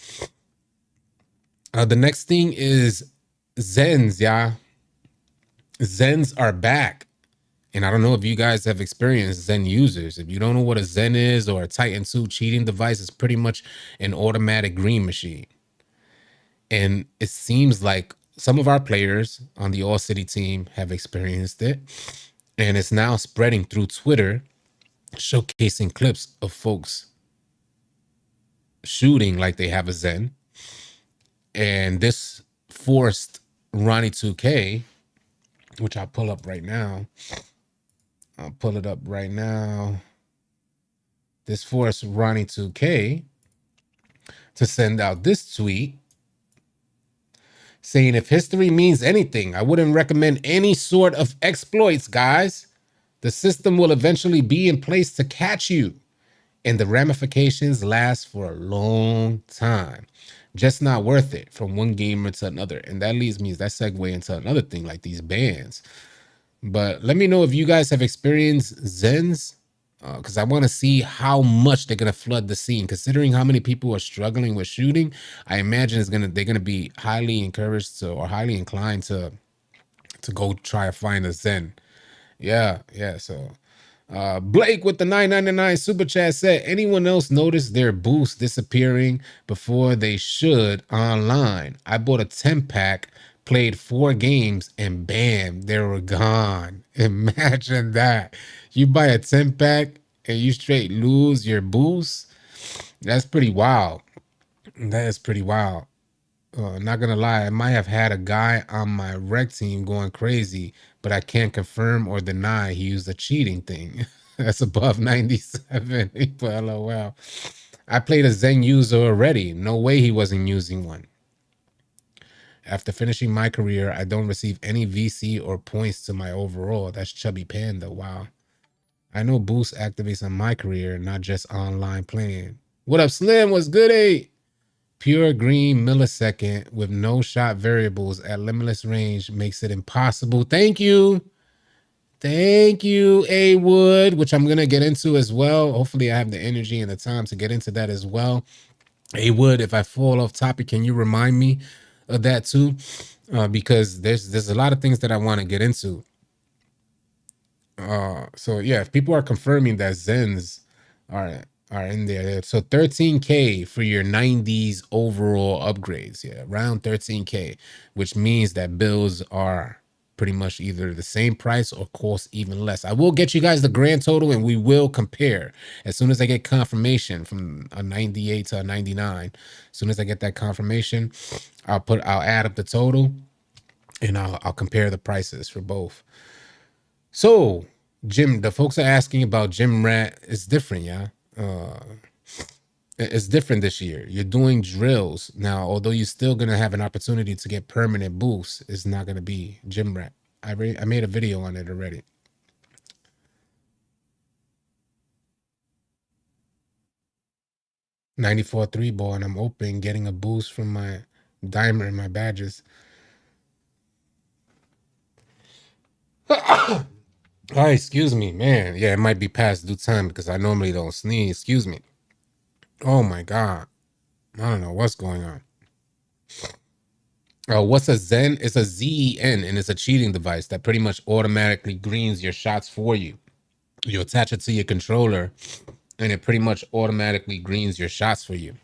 The next thing is Zens, yeah. Zens are back. And I don't know if you guys have experienced Zen users. If you don't know what a Zen is or a Titan 2 cheating device, it's pretty much an automatic green machine. And it seems like some of our players on the All City team have experienced it. And it's now spreading through Twitter, showcasing clips of folks shooting like they have a Zen. And this forced Ronnie 2K, which I'll pull up right now. I'll pull it up right now. This forced Ronnie 2K to send out this tweet saying, if history means anything, I wouldn't recommend any sort of exploits, guys. The system will eventually be in place to catch you, and the ramifications last for a long time. Just not worth it from one gamer to another. And that leads me, that segue into another thing, like these bans. But let me know if you guys have experienced Zens, because I want to see how much they're gonna flood the scene. Considering how many people are struggling with shooting, I imagine they're gonna be highly encouraged to, or highly inclined to go try to find a Zen. Yeah. So Blake with the $9.99 super chat said, anyone else notice their boost disappearing before they should online? I bought a 10-pack, played 4 games, and bam, they were gone. Imagine that. You buy a 10-pack and you straight lose your boost. That's pretty wild. That is pretty wild. Not gonna lie, I might have had a guy on my rec team going crazy, but I can't confirm or deny he used a cheating thing. That's above 97. He put LOL. I played a Zen user already. No way he wasn't using one. After finishing my career, I don't receive any VC or points to my overall. That's Chubby Panda. Wow. I know Boost activates on my career, not just online playing. What up, Slim? What's good, eh? pure green millisecond with no shot variables at limitless range makes it impossible. Thank you. Thank you, A Wood, which I'm going to get into as well. Hopefully, I have the energy and the time to get into that as well. A Wood, if I fall off topic, can you remind me of that too? Because there's a lot of things that I want to get into. So yeah, if people are confirming that Zens are in there. So 13K for your 90s overall upgrades. Yeah, around 13K, which means that bills are pretty much either the same price or cost even less. I will get you guys the grand total and we will compare as soon as I get confirmation from a 98 to a 99. As soon as I get that confirmation, I'll add up the total and I'll compare the prices for both. So, Jim, the folks are asking about Gym Rat. It's different, yeah. It's different this year. You're doing drills now, although you're still gonna have an opportunity to get permanent boosts. It's not gonna be Gym Rat. I made a video on it already. 94 3 ball, and I'm open, getting a boost from my diamond and my badges. Oh, excuse me, man. Yeah, it might be past due time because I normally don't sneeze. Excuse me. Oh my god. I don't know what's going on. What's a Zen? It's a ZEN, and it's a cheating device that pretty much automatically greens your shots for you. You attach it to your controller, and it pretty much automatically greens your shots for you.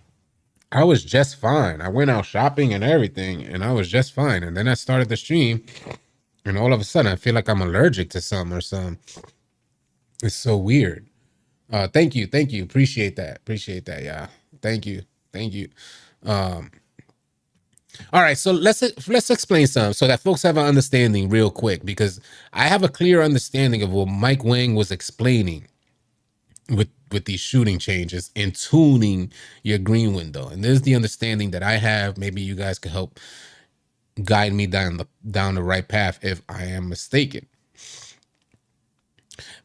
I was just fine. I went out shopping and everything, and I was just fine. And then I started the stream, and all of a sudden, I feel like I'm allergic to something or something. It's so weird. Thank you, appreciate that. Yeah, thank you. All right, so let's explain some so that folks have an understanding real quick, because I have a clear understanding of what Mike Wang was explaining with these shooting changes and tuning your green window. And there's the understanding that I have. Maybe you guys can help guide me down the right path if I am mistaken.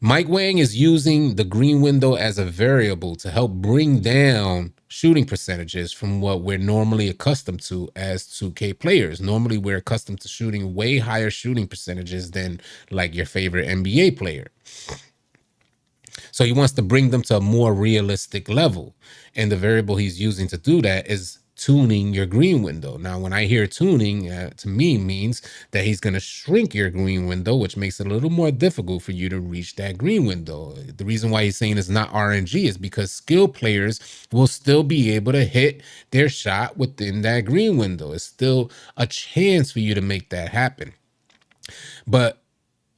Mike Wang is using the green window as a variable to help bring down shooting percentages from what we're normally accustomed to as 2K players. Normally, we're accustomed to shooting way higher shooting percentages than like your favorite NBA player. So he wants to bring them to a more realistic level. And the variable he's using to do that is tuning your green window. Now, when I hear tuning, to me means that he's going to shrink your green window, which makes it a little more difficult for you to reach that green window. The reason why he's saying it's not RNG is because skilled players will still be able to hit their shot within that green window. It's still a chance for you to make that happen. But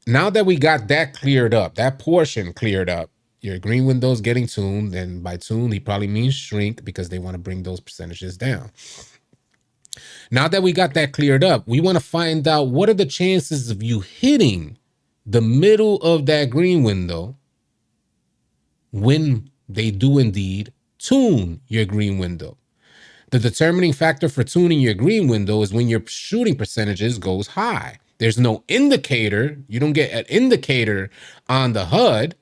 now that we got that cleared up, that portion cleared up, your green window is getting tuned, and by tuned, he probably means shrink because they want to bring those percentages down. Now that we got that cleared up, we want to find out what are the chances of you hitting the middle of that green window when they do indeed tune your green window. The determining factor for tuning your green window is when your shooting percentages goes high. There's no indicator. You don't get an indicator on the HUD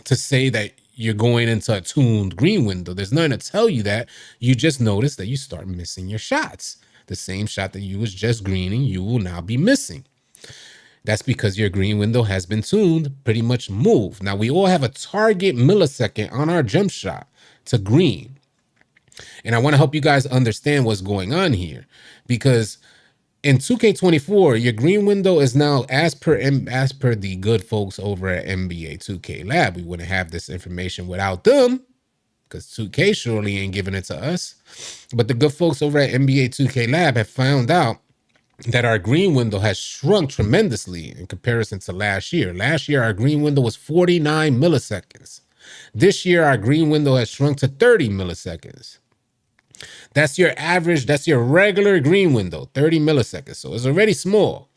to say that you're going into a tuned green window. There's nothing to tell you that. You just notice that you start missing your shots. The same shot that you was just greening, you will now be missing. That's because your green window has been tuned, pretty much moved. Now, we all have a target millisecond on our jump shot to green. And I want to help you guys understand what's going on here, because in 2K24, your green window is now as per the good folks over at NBA 2K Lab. We wouldn't have this information without them, because 2K surely ain't giving it to us. But the good folks over at NBA 2K Lab have found out that our green window has shrunk tremendously in comparison to last year. Last year, our green window was 49 milliseconds. This year, our green window has shrunk to 30 milliseconds. That's your average, that's your regular green window, 30 milliseconds. So it's already small.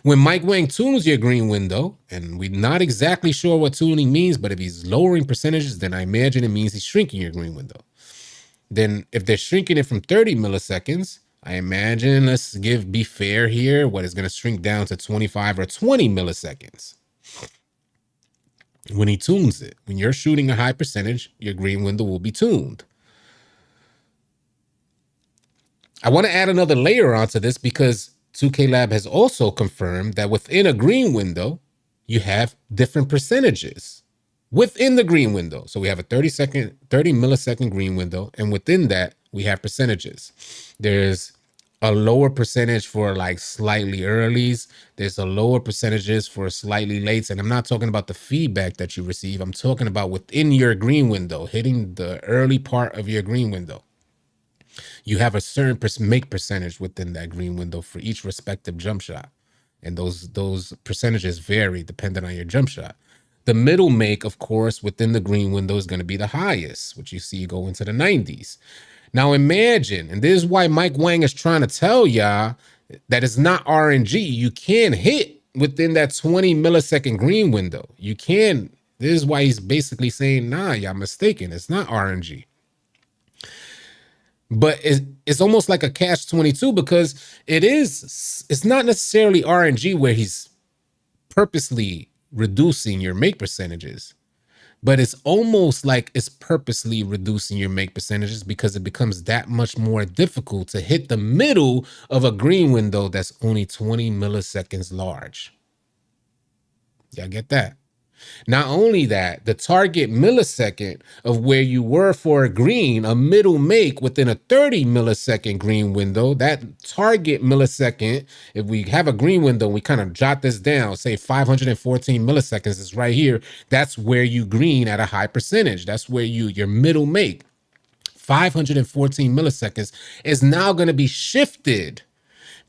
When Mike Wang tunes your green window, and we're not exactly sure what tuning means, but if he's lowering percentages, then I imagine it means he's shrinking your green window. Then if they're shrinking it from 30 milliseconds, I imagine, let's be fair here, what is going to shrink down to 25 or 20 milliseconds. When he tunes it, when you're shooting a high percentage, your green window will be tuned. I want to add another layer onto this because 2K Lab has also confirmed that within a green window, you have different percentages within the green window. So we have a 30 millisecond green window, and within that, we have percentages. There's a lower percentage for like slightly earlies. There's a lower percentages for slightly lates. And I'm not talking about the feedback that you receive. I'm talking about within your green window, hitting the early part of your green window. You have a certain make percentage within that green window for each respective jump shot. And those percentages vary depending on your jump shot. The middle make, of course, within the green window is going to be the highest, which you see go into the 90s. Now imagine, and this is why Mike Wang is trying to tell y'all that it's not RNG. You can hit within that 20 millisecond green window. You can. This is why he's basically saying, nah, y'all mistaken. It's not RNG. But it's almost like a catch-22 because it's not necessarily RNG where he's purposely reducing your make percentages, but it's almost like it's purposely reducing your make percentages because it becomes that much more difficult to hit the middle of a green window that's only 20 milliseconds large. Y'all get that? Not only that, the target millisecond of where you were for a green, a middle make within a 30 millisecond green window, that target millisecond, if we have a green window, we kind of jot this down, say 514 milliseconds is right here. That's where you green at a high percentage. That's where your middle make. 514 milliseconds is now going to be shifted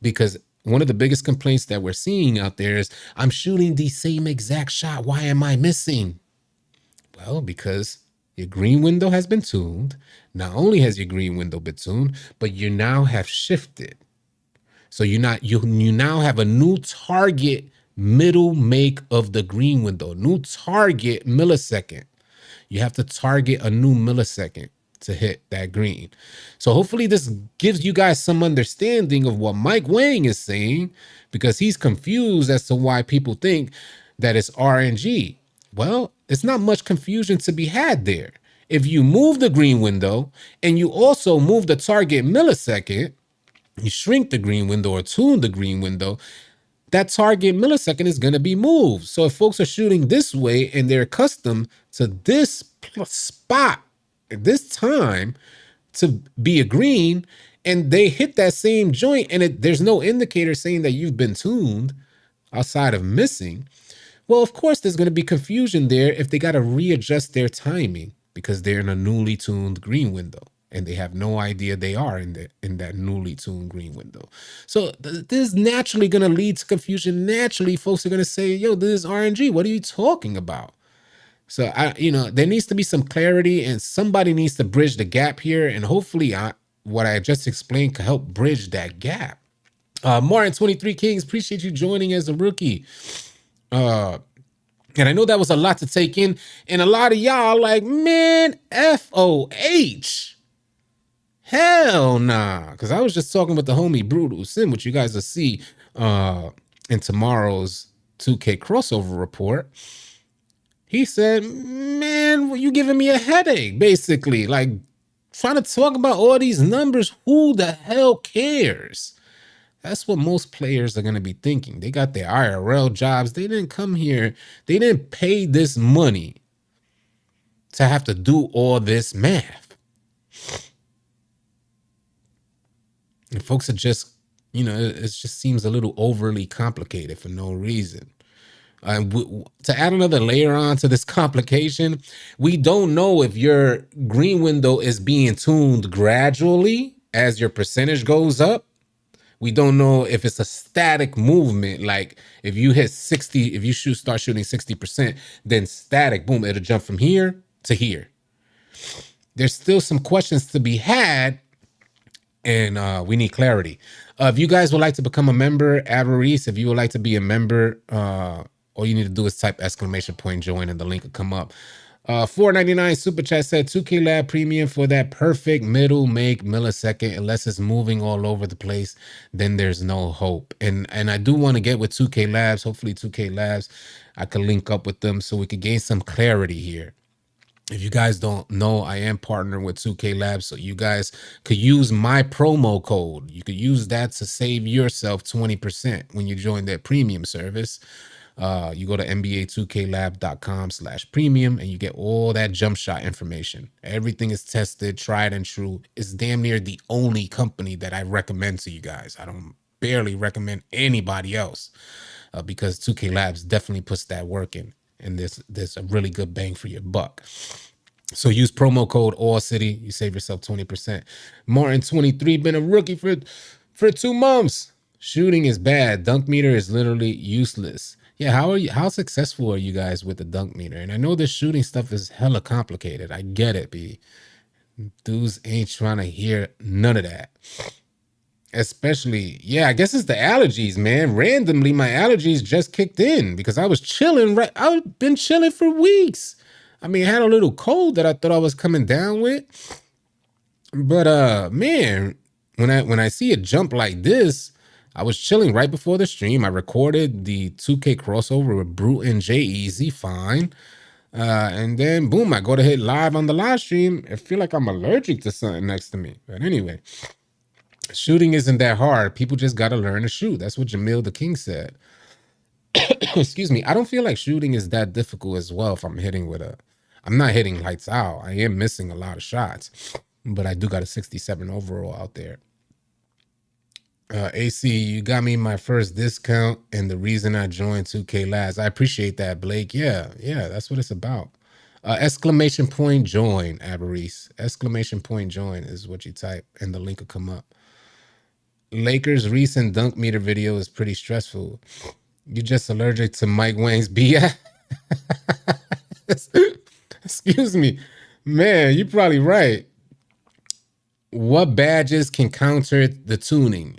because one of the biggest complaints that we're seeing out there is I'm shooting the same exact shot. Why am I missing? Well, because your green window has been tuned. Not only has your green window been tuned, but you now have shifted. So you now have a new target middle make of the green window, new target millisecond. You have to target a new millisecond to hit that green. So hopefully this gives you guys some understanding of what Mike Wang is saying, because he's confused as to why people think that it's RNG. Well, it's not much confusion to be had there. If you move the green window and you also move the target millisecond, you shrink the green window or tune the green window, that target millisecond is going to be moved. So if folks are shooting this way and they're accustomed to this spot at this time to be a green, and they hit that same joint and there's no indicator saying that you've been tuned outside of missing, well, of course there's going to be confusion there if they got to readjust their timing because they're in a newly tuned green window and they have no idea they are in that newly tuned green window. So this is naturally going to lead to confusion. Naturally, folks are going to say, yo, this is RNG. What are you talking about? So there needs to be some clarity, and somebody needs to bridge the gap here. And hopefully what I just explained can help bridge that gap. Martin 23 Kings, appreciate you joining as a rookie. And I know that was a lot to take in. And a lot of y'all like, man, FOH. Hell nah. Because I was just talking with the homie Brutal Sim, which you guys will see in tomorrow's 2K crossover report. He said, man, you giving me a headache, basically. Like, trying to talk about all these numbers, who the hell cares? That's what most players are going to be thinking. They got their IRL jobs. They didn't come here. They didn't pay this money to have to do all this math. And folks are just, it just seems a little overly complicated for no reason. To add another layer on to this complication, we don't know if your green window is being tuned gradually as your percentage goes up. We don't know if it's a static movement. Like if you hit 60, if you start shooting 60%, then static, boom, it'll jump from here to here. There's still some questions to be had, and we need clarity. If you guys would like to become a member, Avarice, if you would like to be a member, all you need to do is type !join and the link will come up. $4.99 super chat said 2K Lab Premium for that perfect middle make millisecond. Unless it's moving all over the place, then there's no hope. And I do want to get with 2K Labs. Hopefully 2K Labs, I can link up with them so we could gain some clarity here. If you guys don't know, I am partnering with 2K Labs, so you guys could use my promo code. You could use that to save yourself 20% when you join their premium service. You go to nba2klab.com/premium and you get all that jump shot information. Everything is tested, tried and true. It's damn near the only company that I recommend to you guys. I don't barely recommend anybody else because 2K Labs definitely puts that work in. And there's a really good bang for your buck. So use promo code All City. You save yourself 20%. Martin 23 been a rookie for 2 months. Shooting is bad. Dunk meter is literally useless. Yeah, how successful are you guys with the dunk meter? And I know this shooting stuff is hella complicated. I get it, B. Dudes ain't trying to hear none of that. Especially, yeah, I guess it's the allergies, man. Randomly, my allergies just kicked in because I was chilling. Right, I've been chilling for weeks. I mean, I had a little cold that I thought I was coming down with, but man, when I see a jump like this, I was chilling right before the stream. I recorded the 2K crossover with Brute and Jay Easy, fine. And then boom, I go to hit live on the live stream. I feel like I'm allergic to something next to me. But anyway, shooting isn't that hard. People just got to learn to shoot. That's what Jamil the King said. Excuse me. I don't feel like shooting is that difficult as well if I'm hitting with a. I'm not hitting lights out. I am missing a lot of shots, but I do got a 67 overall out there. AC, you got me my first discount and the reason I joined 2K Labs. I appreciate that, Blake. Yeah, that's what it's about. Exclamation point join, Aberese. Exclamation point join is what you type and the link will come up. Lakers' recent dunk meter video is pretty stressful. You're just allergic to Mike Wang's BS. Excuse me. Man, you're probably right. What badges can counter the tuning?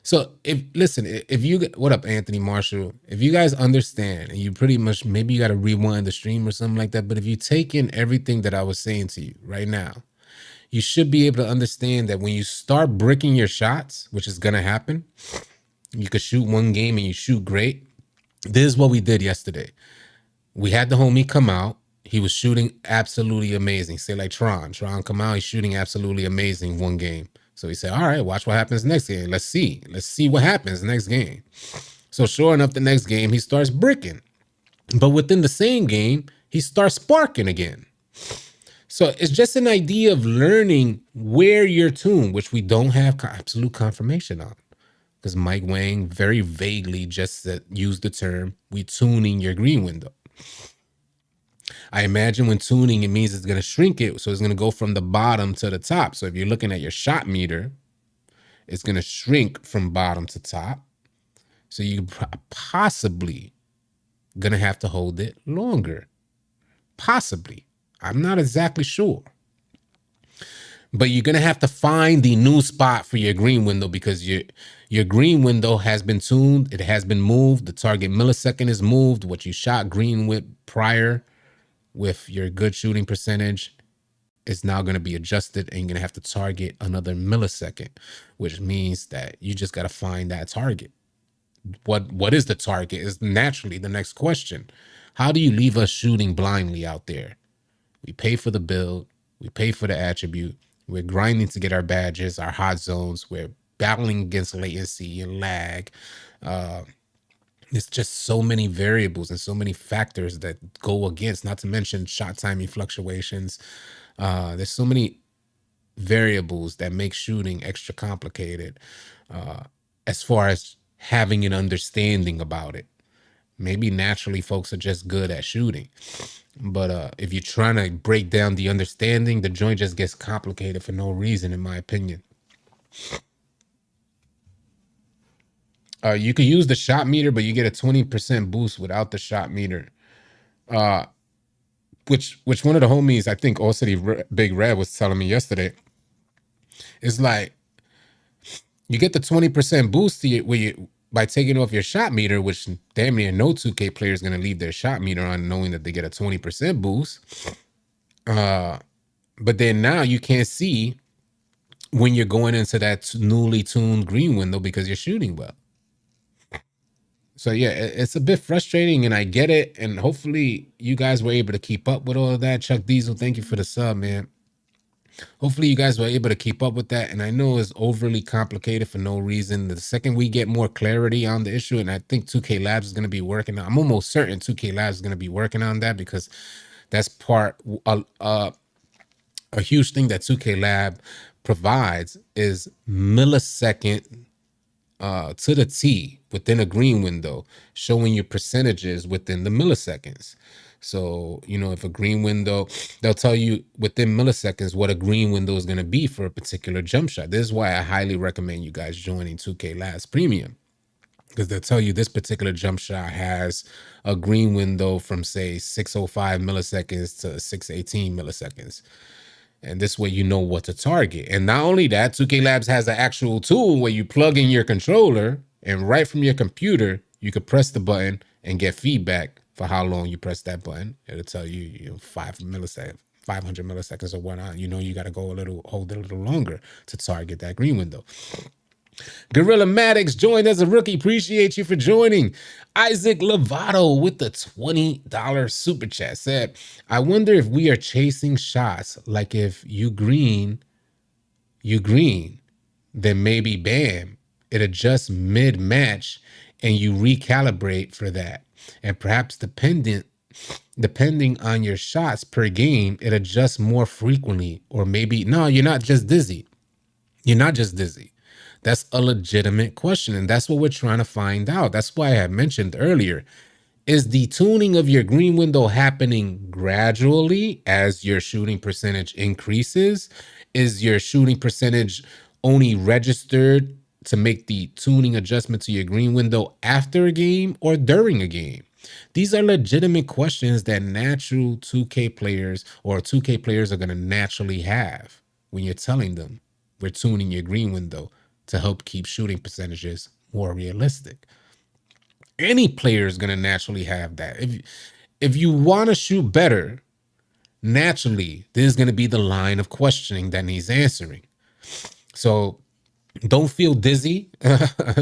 So if you what up, Anthony Marshall? If you guys understand and you pretty much maybe you got to rewind the stream or something like that, but if you take in everything that I was saying to you right now, you should be able to understand that when you start bricking your shots, which is gonna happen, you could shoot one game and you shoot great. This is what we did yesterday. We had the homie come out. He was shooting absolutely amazing. Say like Tron come out, he's shooting absolutely amazing one game. So he said, all right, watch what happens next game. Let's see what happens next game. So sure enough, the next game, he starts bricking. But within the same game, he starts sparking again. So it's just an idea of learning where you're tuned, which we don't have absolute confirmation on. Because Mike Wang very vaguely just used the term, we tuning your green window. I imagine when tuning, it means it's going to shrink it. So it's going to go from the bottom to the top. So if you're looking at your shot meter, it's going to shrink from bottom to top. So you possibly going to have to hold it longer. Possibly. I'm not exactly sure. But you're going to have to find the new spot for your green window because your green window has been tuned. It has been moved. The target millisecond is moved. What you shot green with prior with your good shooting percentage is now going to be adjusted and you're going to have to target another millisecond, which means that you just got to find that target. What is the target is naturally the next question. How do you leave us shooting blindly out there? We pay for the build. We pay for the attribute. We're grinding to get our badges, our hot zones. We're battling against latency and lag. It's just so many variables and so many factors that go against, not to mention shot timing fluctuations. There's so many variables that make shooting extra complicated as far as having an understanding about it. Maybe naturally folks are just good at shooting. But if you're trying to break down the understanding, the joint just gets complicated for no reason, in my opinion. You could use the shot meter, but you get a 20% boost without the shot meter. Which one of the homies, I think All City Big Red was telling me yesterday, is like you get the 20% boost to you by taking off your shot meter, which damn near no 2K player is going to leave their shot meter on knowing that they get a 20% boost. But then now you can't see when you're going into that newly tuned green window because you're shooting well. So yeah, it's a bit frustrating, and I get it. And hopefully, you guys were able to keep up with all of that. Chuck Diesel, thank you for the sub, man. Hopefully, you guys were able to keep up with that. And I know it's overly complicated for no reason. The second we get more clarity on the issue, and I think 2K Labs is going to be working on. I'm almost certain 2K Labs is going to be working on that, because that's part a huge thing that 2K Lab provides is millisecond to the T within a green window, showing you percentages within the milliseconds. So, if a green window, they'll tell you within milliseconds what a green window is going to be for a particular jump shot. This is why I highly recommend you guys joining 2K Labs Premium, because they'll tell you this particular jump shot has a green window from, say, 605 milliseconds to 618 milliseconds. And this way you know what to target. And not only that, 2K Labs has an actual tool where you plug in your controller, and right from your computer, you could press the button and get feedback for how long you press that button. It'll tell you, 500 milliseconds or whatnot. You got to hold it a little longer to target that green window. Gorilla Maddox joined as a rookie. Appreciate you for joining. Isaac Lovato with the $20 super chat said, I wonder if we are chasing shots, like if you green, then maybe bam, it adjusts mid-match and you recalibrate for that. And perhaps depending on your shots per game, it adjusts more frequently. Or maybe, no, you're not just dizzy. That's a legitimate question, and that's what we're trying to find out. That's why I mentioned earlier, is the tuning of your green window happening gradually as your shooting percentage increases? Is your shooting percentage only registered to make the tuning adjustment to your green window after a game or during a game? These are legitimate questions that natural 2K players or 2K players are going to naturally have when you're telling them we're tuning your green window to help keep shooting percentages more realistic. Any player is going to naturally have that. If you want to shoot better, naturally, there's going to be the line of questioning that needs answering. So don't feel dizzy.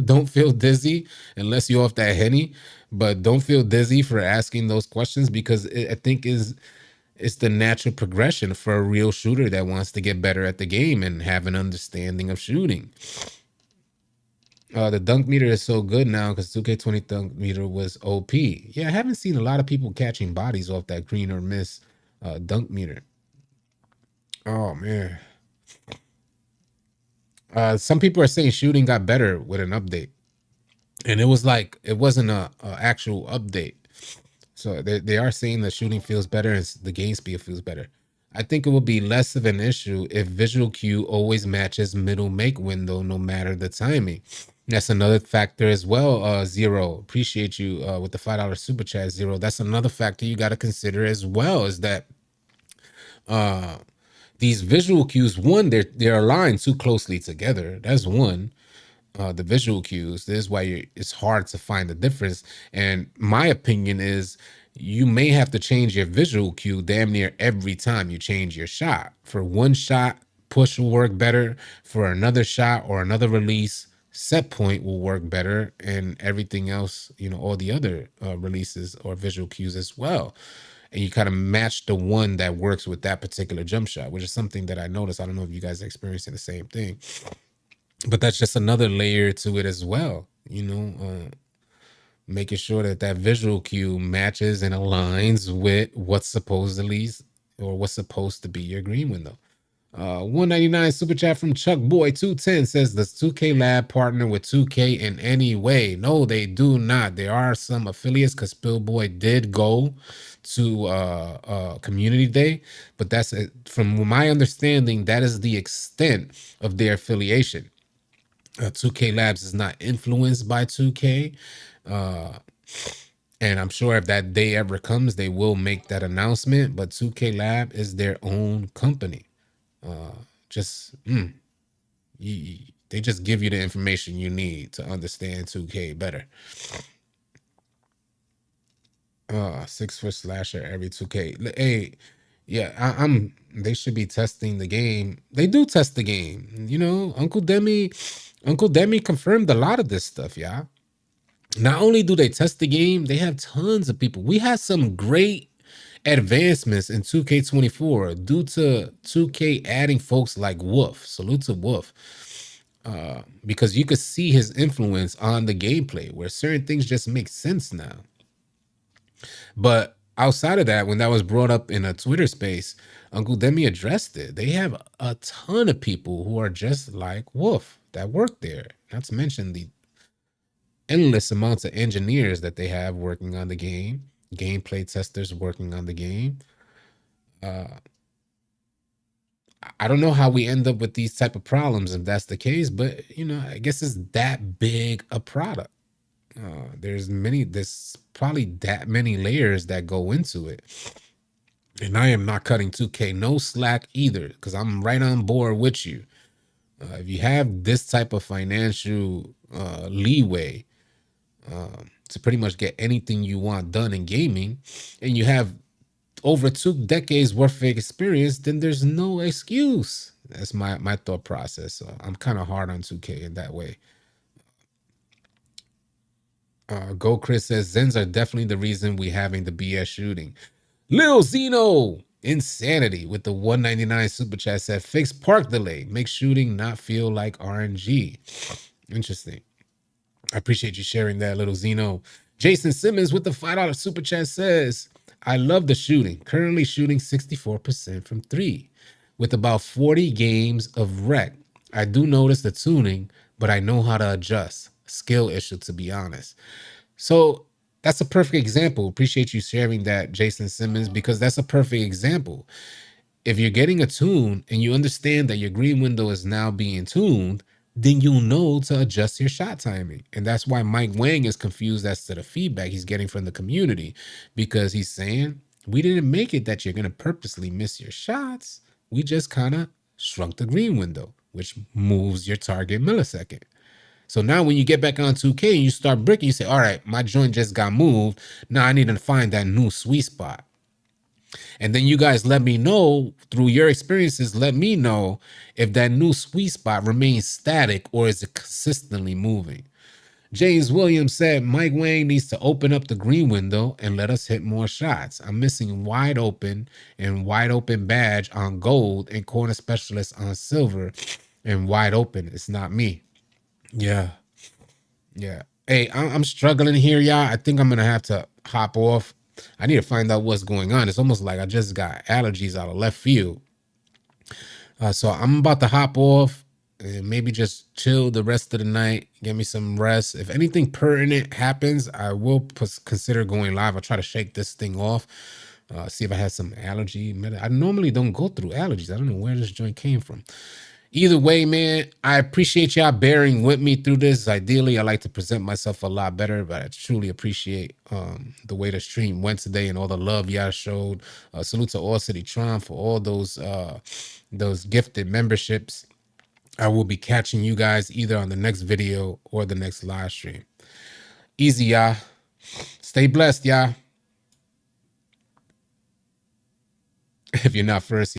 Don't feel dizzy unless you're off that Henny, but don't feel dizzy for asking those questions, because I think it's the natural progression for a real shooter that wants to get better at the game and have an understanding of shooting. The dunk meter is so good now because 2K20 dunk meter was OP. Yeah, I haven't seen a lot of people catching bodies off that green or miss dunk meter. Oh, man. Some people are saying shooting got better with an update. And it wasn't a actual update. So they are saying the shooting feels better and the game speed feels better. I think it will be less of an issue if visual cue always matches middle make window no matter the timing. That's another factor as well. Zero, appreciate you with the $5 super chat. Zero, that's another factor you got to consider as well, is that these visual cues, one, they're aligned too closely together. That's one. The visual cues. This is why it's hard to find the difference. And my opinion is you may have to change your visual cue damn near every time you change your shot. For one shot, push will work better. For another shot or another release, set point will work better. And everything else, all the other releases or visual cues as well. And you kind of match the one that works with that particular jump shot, which is something that I noticed. I don't know if you guys are experiencing the same thing. But that's just another layer to it as well, making sure that visual cue matches and aligns with what's supposedly or what's supposed to be your green window. 199 super chat from Chuck Boy 210 says, does 2K Lab partner with 2K in any way? No, they do not. There are some affiliates, because Spillboy did go to Community Day, but that's from my understanding, that is the extent of their affiliation. 2K Labs is not influenced by 2K. And I'm sure if that day ever comes, they will make that announcement. But 2K Lab is their own company. They just give you the information you need to understand 2K better. 6-foot slasher every 2K. Hey, yeah, they should be testing the game. They do test the game. Uncle Demi confirmed a lot of this stuff, yeah. Not only do they test the game, they have tons of people. We had some great advancements in 2K24 due to 2K adding folks like Wolf. Salute to Wolf. Because you could see his influence on the gameplay where certain things just make sense now. But outside of that, when that was brought up in a Twitter space, Uncle Demi addressed it. They have a ton of people who are just like Wolf that work there. Not to mention the endless amounts of engineers that they have working on the game, gameplay testers working on the game. I don't know how we end up with these type of problems if that's the case, but you know, I guess it's that big a product. There's probably that many layers that go into it. And I am not cutting 2K no slack either, because I'm right on board with you. If you have this type of financial leeway to pretty much get anything you want done in gaming, and you have over 2 decades worth of experience, then there's no excuse. That's my thought process. So I'm kind of hard on 2K in that way. Go Chris says Zens are definitely the reason we having the BS shooting. Lil Zeno Insanity with the 199 super chat said fix park delay, make shooting not feel like RNG. Interesting. I appreciate you sharing that, little Zeno. Jason Simmons with the $5 super chat says, I love the shooting. Currently shooting 64% from 3 with about 40 games of rec. I do notice the tuning, but I know how to adjust. Skill issue, to be honest. So that's a perfect example. Appreciate you sharing that, Jason Simmons, because that's a perfect example. If you're getting a tune and you understand that your green window is now being tuned, then you'll know to adjust your shot timing. And that's why Mike Wang is confused as to the feedback he's getting from the community, because he's saying, we didn't make it that you're going to purposely miss your shots. We just kind of shrunk the green window, which moves your target millisecond. So now when you get back on 2K and you start bricking, you say, all right, my joint just got moved. Now I need to find that new sweet spot. And then you guys let me know through your experiences, let me know if that new sweet spot remains static or is it consistently moving. James Williams said Mike Wang needs to open up the green window and let us hit more shots. I'm missing wide open and wide open badge on gold and corner specialist on silver and wide open. It's not me. Yeah. Yeah. Hey, I'm struggling here, y'all. I think I'm going to have to hop off. I need to find out what's going on. It's almost like I just got allergies out of left field. So I'm about to hop off and maybe just chill the rest of the night, get me some rest. If anything pertinent happens, I will consider going live. I'll try to shake this thing off, see if I had some allergy. I normally don't go through allergies. I don't know where this joint came from. Either way, man, I appreciate y'all bearing with me through this. Ideally, I like to present myself a lot better, but I truly appreciate the way the stream went today and all the love y'all showed. Salute to All City Tron for all those gifted memberships. I will be catching you guys either on the next video or the next live stream. Easy, y'all. Stay blessed, y'all. If you're not first,